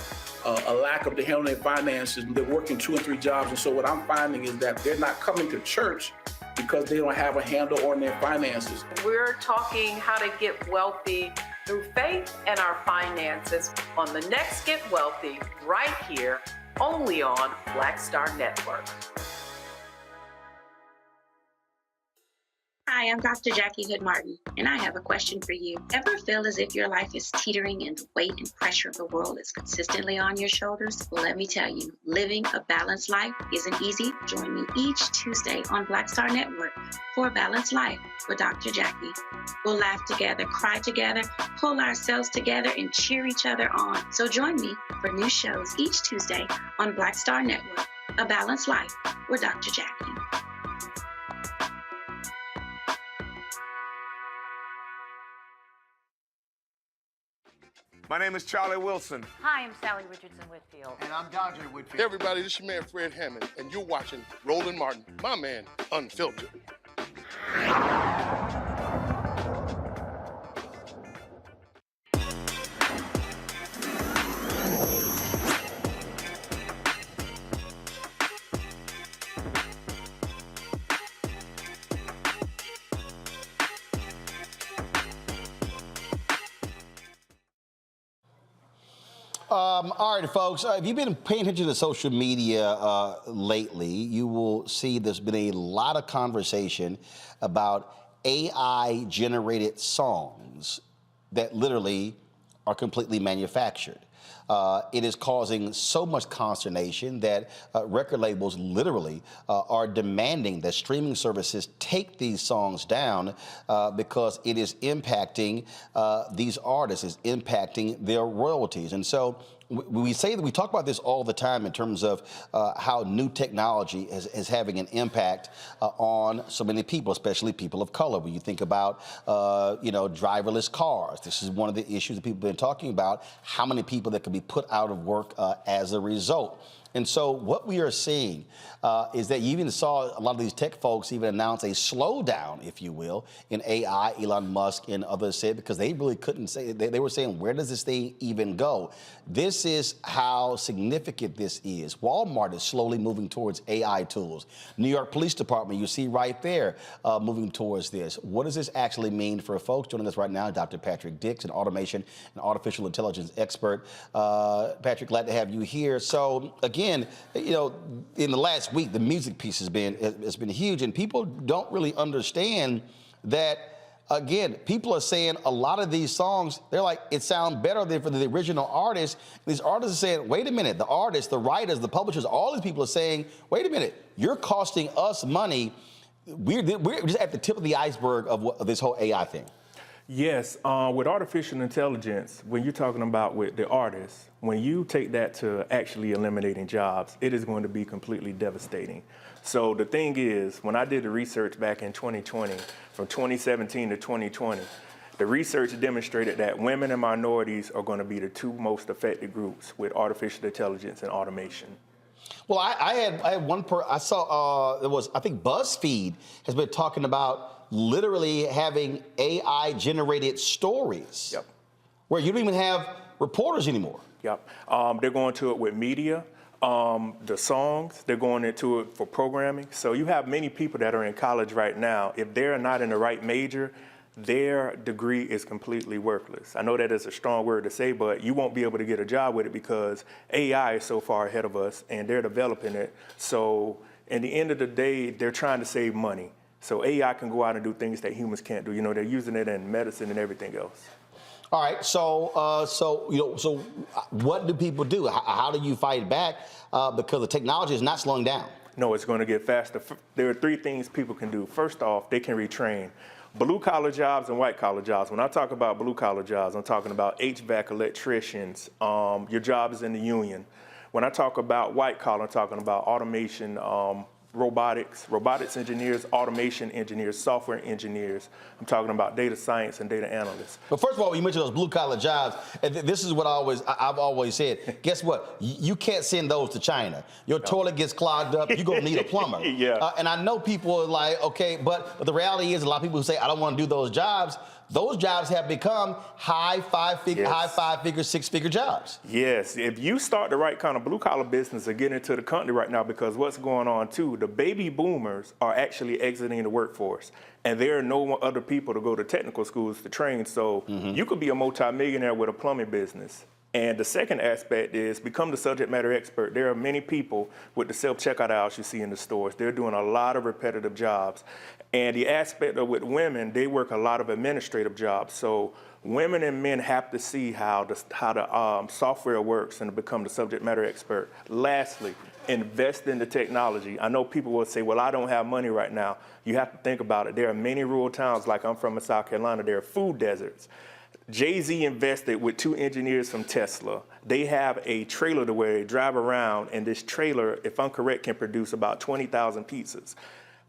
a lack of the handling their finances, they're working 2 and 3 jobs. And so what I'm finding is that they're not coming to church because they don't have a handle on their finances. We're talking how to get wealthy through faith and our finances on the next Get Wealthy, right here, only on Black Star Network. Hi, I'm Dr. Jackie Hood Martin, and I have a question for you. Ever feel as if your life is teetering and the weight and pressure of the world is consistently on your shoulders? Well, let me tell you, living a balanced life isn't easy. Join me each Tuesday on Black Star Network for A Balanced Life with Dr. Jackie. We'll laugh together, cry together, pull ourselves together, and cheer each other on. So join me for new shows each Tuesday on Black Star Network, A Balanced Life with Dr. Jackie. My name is Charlie Wilson. Hi, I'm Sally Richardson Whitfield. And I'm Dodger Whitfield. Hey everybody, this is your man Fred Hammond, and you're watching Roland Martin, my man, Unfiltered. All right, folks, if you've been paying attention to social media lately, you will see there's been a lot of conversation about AI-generated songs that literally are completely manufactured. It is causing so much consternation that record labels literally are demanding that streaming services take these songs down because it is impacting these artists, is impacting their royalties. And so we say that we talk about this all the time in terms of how new technology is having an impact on so many people, especially people of color. When you think about, driverless cars, this is one of the issues that people have been talking about, how many people that can be put out of work as a result. And so what we are seeing is that you even saw a lot of these tech folks even announce a slowdown, if you will, in AI. Elon Musk and others said, because they really couldn't say, they were saying, where does this thing even go? This is how significant this is. Walmart is slowly moving towards AI tools. New York Police Department, you see right there, moving towards this. What does this actually mean for folks? Joining us right now, Dr. Patrick Dix, an automation and artificial intelligence expert. Patrick, glad to have you here. So again, in the last week, the music piece has been huge, and people don't really understand that. Again, people are saying a lot of these songs, they're like, it sounds better than for the original artist. These artists are saying, wait a minute, the artists, the writers, the publishers, all these people are saying, wait a minute, you're costing us money. We're just at the tip of the iceberg of this whole AI thing. Yes, with artificial intelligence, when you're talking about with the artists, when you take that to actually eliminating jobs, it is going to be completely devastating. So the thing is, when I did the research back in 2020, from 2017 to 2020, the research demonstrated that women and minorities are going to be the two most affected groups with artificial intelligence and automation. Well, I had one I saw it was, I think BuzzFeed has been talking about literally having AI generated stories. Yep. Where you don't even have reporters anymore. Yep. They're going to it with media, the songs, they're going into it for programming. So you have many people that are in college right now. If they're not in the right major, their degree is completely worthless. I know that is a strong word to say, but you won't be able to get a job with it because AI is so far ahead of us and they're developing it. So in the end of the day, they're trying to save money. So AI can go out and do things that humans can't do. You know, they're using it in medicine and everything else. All right, so what do people do? How do you fight back? Because the technology is not slowing down. No, it's going to get faster. There are three things people can do. First off, they can retrain. Blue-collar jobs and white-collar jobs. When I talk about blue-collar jobs, I'm talking about HVAC electricians. Your job is in the union. When I talk about white-collar, I'm talking about automation, robotics engineers, automation engineers, software engineers. I'm talking about data science and data analysts. But first of all, you mentioned those blue-collar jobs, and this is what I've always said. Guess what? You can't send those to China. Your toilet gets clogged up, you're gonna need a plumber. Yeah. And I know people are like, okay, but the reality is a lot of people who say, I don't want to do those jobs have become high five-figure, six-figure jobs. Yes, if you start the right kind of blue-collar business or get into the country right now, because what's going on too, the baby boomers are actually exiting the workforce, and there are no other people to go to technical schools to train, so you could be a multimillionaire with a plumbing business. And the second aspect is become the subject matter expert. There are many people with the self-checkout aisles you see in the stores. They're doing a lot of repetitive jobs. And the aspect of with women, they work a lot of administrative jobs. So women and men have to see how the software works and to become the subject matter expert. Lastly, invest in the technology. I know people will say, well, I don't have money right now. You have to think about it. There are many rural towns, like I'm from in South Carolina, there are food deserts. Jay-Z invested with 2 engineers from Tesla. They have a trailer to where they drive around, and this trailer, if I'm correct, can produce about 20,000 pizzas.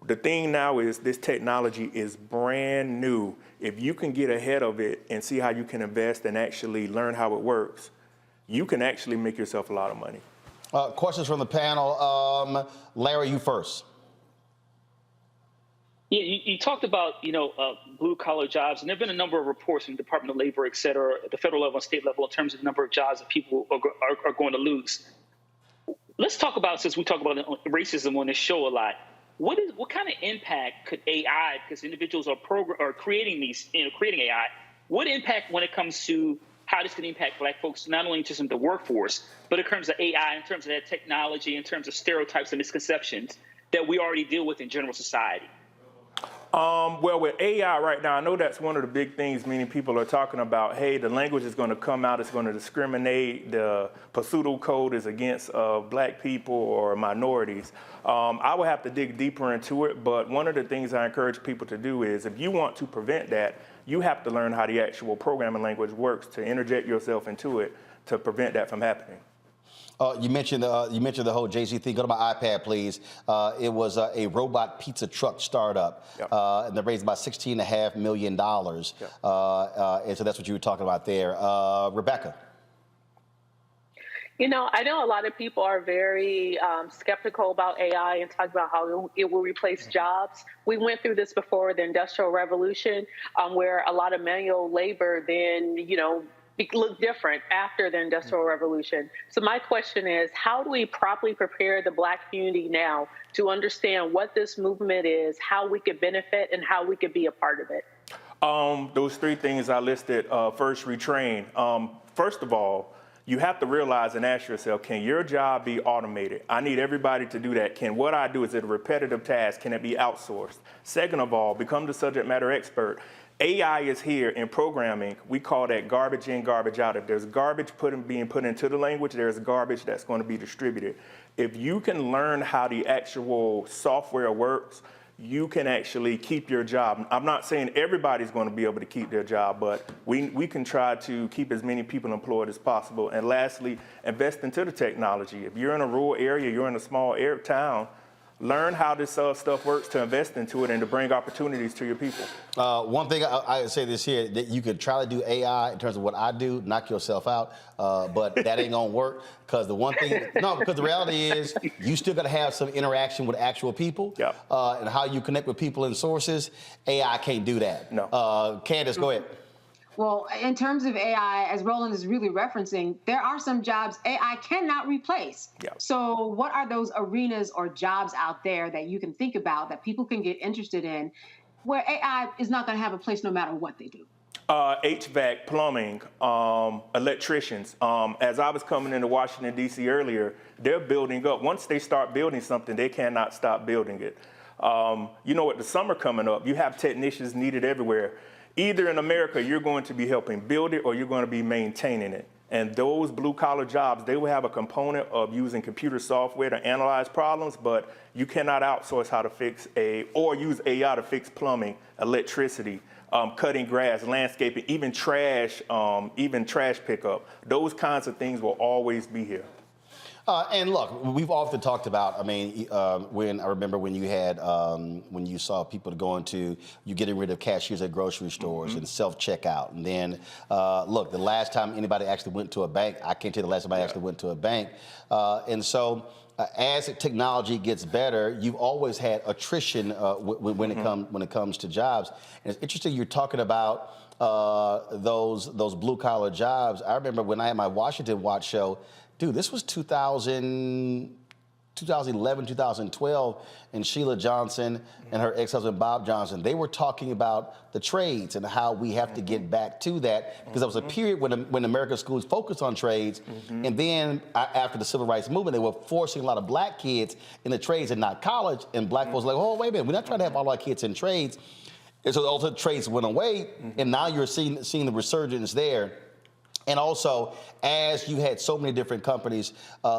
The thing now is this technology is brand new. If you can get ahead of it and see how you can invest and actually learn how it works, you can actually make yourself a lot of money. Questions from the panel. Larry, you first. Yeah, you talked about, blue-collar jobs, and there have been a number of reports from the Department of Labor, et cetera, at the federal level and state level in terms of the number of jobs that people are going to lose. Let's talk about, since we talk about racism on this show a lot, what kind of impact could AI, because individuals are creating AI, what impact when it comes to how this can impact Black folks, not only just in the workforce, but in terms of AI, in terms of that technology, in terms of stereotypes and misconceptions that we already deal with in general society? Well, with AI right now, I know that's one of the big things, meaning people are talking about, hey, the language is going to come out, it's going to discriminate, the pseudo code is against Black people or minorities. I would have to dig deeper into it, but one of the things I encourage people to do is if you want to prevent that, you have to learn how the actual programming language works to interject yourself into it to prevent that from happening. You mentioned the whole Jay-Z thing. Go to my iPad, please. It was a robot pizza truck startup, and they raised about $16.5 million. And so that's what you were talking about there. Rebecca. I know a lot of people are very skeptical about AI and talk about how it will replace jobs. We went through this before the Industrial Revolution, where a lot of manual labor then, look different after the Industrial Revolution. So my question is, how do we properly prepare the Black community now to understand what this movement is, how we could benefit, and how we could be a part of it? Those 3 things I listed, first, retrain. First of all, you have to realize and ask yourself, can your job be automated? I need everybody to do that. Can what I do, is it a repetitive task? Can it be outsourced? Second of all, become the subject matter expert. AI is here in programming. We call that garbage in, garbage out. If there's garbage being put into the language, there's garbage that's going to be distributed. If you can learn how the actual software works, you can actually keep your job. I'm not saying everybody's going to be able to keep their job, but we can try to keep as many people employed as possible. And lastly, invest into the technology. If you're in a rural area, you're in a small town, learn how this stuff works to invest into it and to bring opportunities to your people. One thing I say this here, that you could try to do AI in terms of what I do, knock yourself out, but that ain't gonna work, because because the reality is you still gotta have some interaction with actual people, and how you connect with people and sources. AI can't do that. No. Candace, go ahead. Well, in terms of AI, as Roland is really referencing, there are some jobs AI cannot replace. So what are those arenas or jobs out there that you can think about that people can get interested in where AI is not going to have a place no matter what they do? HVAC, plumbing, electricians. As I was coming into Washington, D.C. earlier, they're building up. Once they start building something, they cannot stop building it. You know, with the summer coming up, you have technicians needed everywhere. Either in America, you're going to be helping build it or you're going to be maintaining it. And those blue-collar jobs, they will have a component of using computer software to analyze problems, but you cannot outsource how to fix or use AI to fix plumbing, electricity, cutting grass, landscaping, even trash pickup. Those kinds of things will always be here. And look, we've often talked about, I mean, I remember when you had, when you saw people you getting rid of cashiers at grocery stores and self-checkout. And then, look, the last time anybody actually went to a bank, I can't tell you the last time I actually went to a bank. And so as technology gets better, you've always had attrition when it comes to jobs. And it's interesting you're talking about those blue-collar jobs. I remember when I had my Washington Watch show, dude, this was 2011, 2012, and Sheila Johnson and her ex-husband Bob Johnson, they were talking about the trades and how we have to get back to that, because there was a period when American schools focused on trades, and then after the civil rights movement, they were forcing a lot of black kids in the trades and not college, and black folks were like, oh, wait a minute, we're not trying to have all our kids in trades. And so all the trades went away, and now you're seeing the resurgence there. And also, as you had so many different companies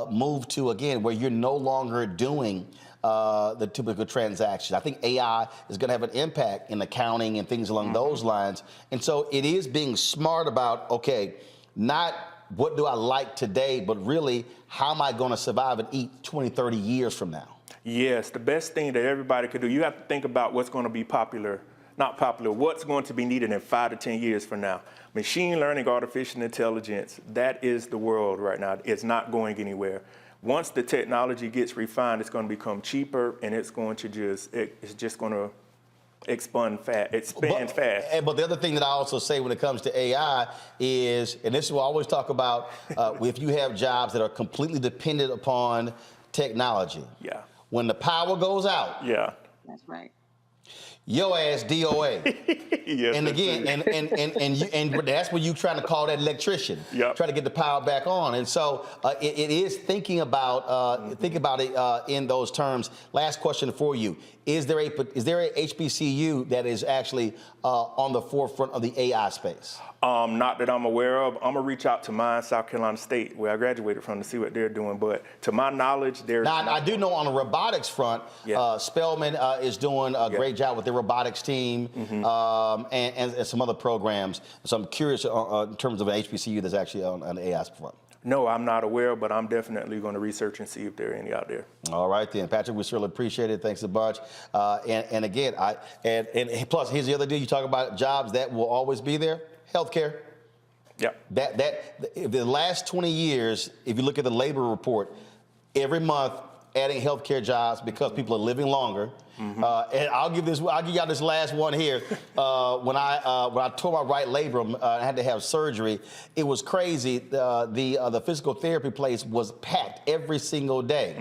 move to, again, where you're no longer doing the typical transactions. I think AI is going to have an impact in accounting and things along those lines. And so it is being smart about, okay, not what do I like today, but really how am I going to survive and eat 20, 30 years from now? Yes, the best thing that everybody could do, you have to think about what's going to be popular, not popular, what's going to be needed in 5 to 10 years from now. Machine learning, artificial intelligence, that is the world right now. It's not going anywhere. Once the technology gets refined, it's going to become cheaper, and it's going to it's just going to expand fast. But the other thing that I also say when it comes to AI is, and this is what I always talk about, if you have jobs that are completely dependent upon technology. Yeah. When the power goes out. Yeah. That's right. Your ass DOA. Yes, and again, and that's when you trying to call that electrician. Try to get the power back on. And so it is thinking about it in those terms. Last question for you: Is there a HBCU that is actually on the forefront of the AI space? Not that I'm aware of. I'm gonna reach out to mine, South Carolina State, where I graduated from, to see what they're doing. But to my knowledge, there's. Now, I do know on the robotics front, Spelman is doing a great job with their robotics team and some other programs. So I'm curious in terms of an HBCU that's actually on the AI front. No, I'm not aware, but I'm definitely going to research and see if there are any out there. All right, then, Patrick, we certainly appreciate it. Thanks a bunch. And again, and plus, here's the other deal. You talk about jobs that will always be there. Healthcare. Yeah. The last 20 years, if you look at the labor report, every month adding healthcare jobs because people are living longer. And I'll give y'all this last one here. When I tore my right labrum, I had to have surgery. It was crazy. The physical therapy place was packed every single day.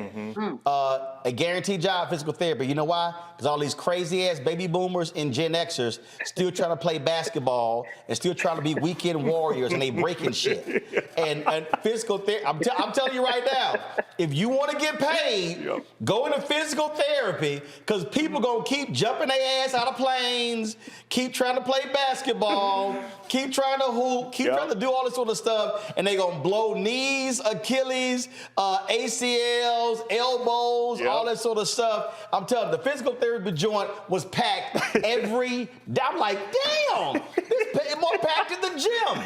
A guaranteed job, physical therapy. You know why? Because all these crazy ass baby boomers and Gen Xers still trying to play basketball and still trying to be weekend warriors, and they breaking shit. And physical therapy. I'm telling you right now, if you want to get paid, paid, going to physical therapy, because people gonna keep jumping their ass out of planes, keep trying to play basketball, keep trying to hoop, keep trying to do all this sort of stuff, and they gonna blow knees, Achilles, ACLs, elbows, all that sort of stuff. I'm telling you, the physical therapy joint was packed every day. I'm like, damn, it's more packed in the gym.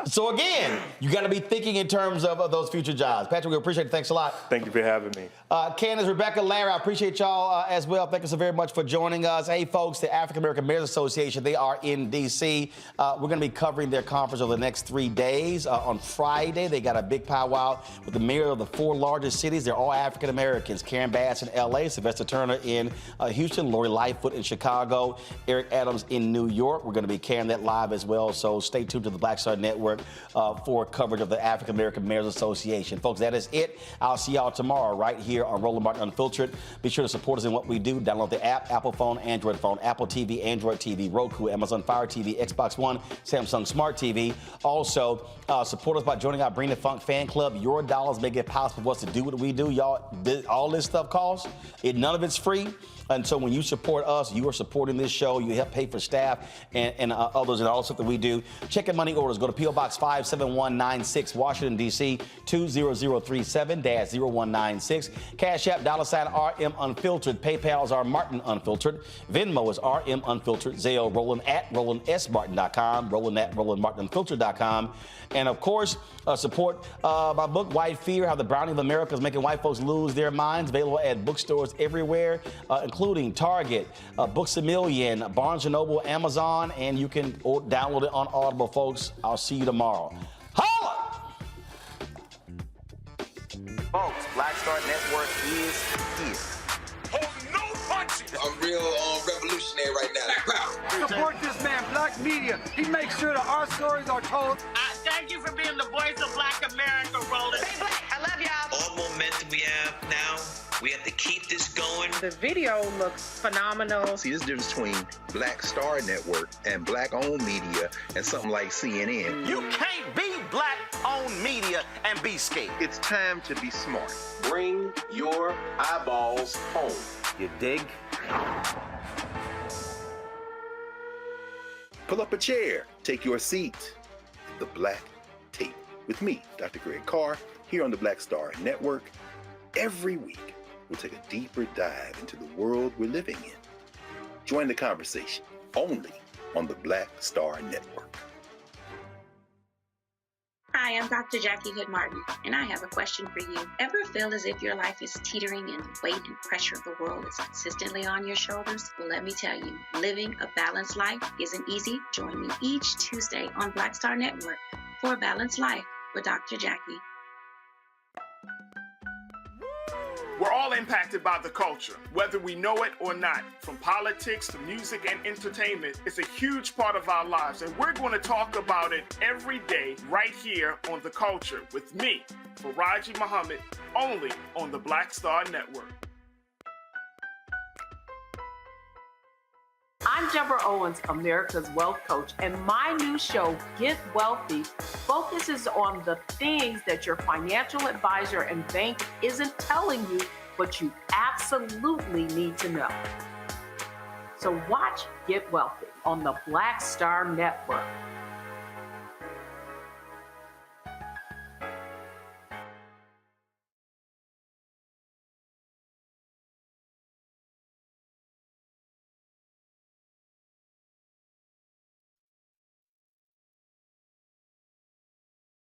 So again, you got to be thinking in terms of those future jobs. Patrick, we appreciate it. Thanks a lot. Thank you for having me. Candace, Rebecca, Larry, I appreciate y'all as well. Thank you so very much for joining us. Hey, folks, the African American Mayors Association, they are in D.C. We're going to be covering their conference over the next 3 days. On Friday, they got a big powwow with the mayor of the 4 largest cities. They're all African Americans. Karen Bass in L.A., Sylvester Turner in Houston, Lori Lightfoot in Chicago, Eric Adams in New York. We're going to be carrying that live as well, so stay tuned to the Black Star Network for coverage of the African American Mayors Association. Folks, that is it. I'll see y'all tomorrow right here on Roland Martin Unfiltered. Be sure to support us in what we do. Download the app, Apple phone, Android phone, Apple TV, Android TV, Roku, Amazon Fire TV, Xbox One, Samsung Smart TV. Also, support us by joining our Bring the Funk fan club. Your dollars make it possible for us to do what we do. Y'all, all this stuff costs. None of it's free. And so when you support us, you are supporting this show. You help pay for staff and others and all the stuff that we do. Check in money orders. Go to P.O. Box 57196, Washington, D.C., 20037-0196. Cash App, $RM Unfiltered. PayPal is R Martin Unfiltered. Venmo is RM Unfiltered. Zelle, Roland at RolandSMartin.com. Roland at RolandMartinUnfiltered.com. And, of course, support my book, White Fear, How the Browning of America is Making White Folks Lose Their Minds. Available at bookstores everywhere, including Target, Books A Million, Barnes & Noble, Amazon, and you can download it on Audible, folks. I'll see you tomorrow. Holla! Folks, Black Star Network is here. I'm real revolutionary right now. Support this man, Black Media. He makes sure that our stories are told. Thank you for being the voice of Black America, Roland. Stay black. I love y'all. All momentum we have now, we have to keep this going. The video looks phenomenal. See, this difference between Black Star Network and black-owned media and something like CNN. You can't be Black-owned media and be scared. It's time to be smart. Bring your eyeballs home. You dig? Pull up a chair. Take your seat. The Black Tape with me, Dr. Greg Carr, here on the Black Star Network. Every week, we'll take a deeper dive into the world we're living in. Join the conversation only on the Black Star Network. Hi, I'm Dr. Jackie Hood Martin, and I have a question for you. Ever feel as if your life is teetering and the weight and pressure of the world is consistently on your shoulders? Well, let me tell you, living a balanced life isn't easy. Join me each Tuesday on Black Star Network for A Balanced Life with Dr. Jackie. We're all impacted by the culture, whether we know it or not. From politics to music and entertainment, it's a huge part of our lives, and we're going to talk about it every day right here on The Culture with me, Faraji Muhammad, only on the Black Star Network. I'm Deborah Owens, America's Wealth Coach, and my new show, Get Wealthy, focuses on the things that your financial advisor and bank isn't telling you, but you absolutely need to know. So watch Get Wealthy on the Black Star Network.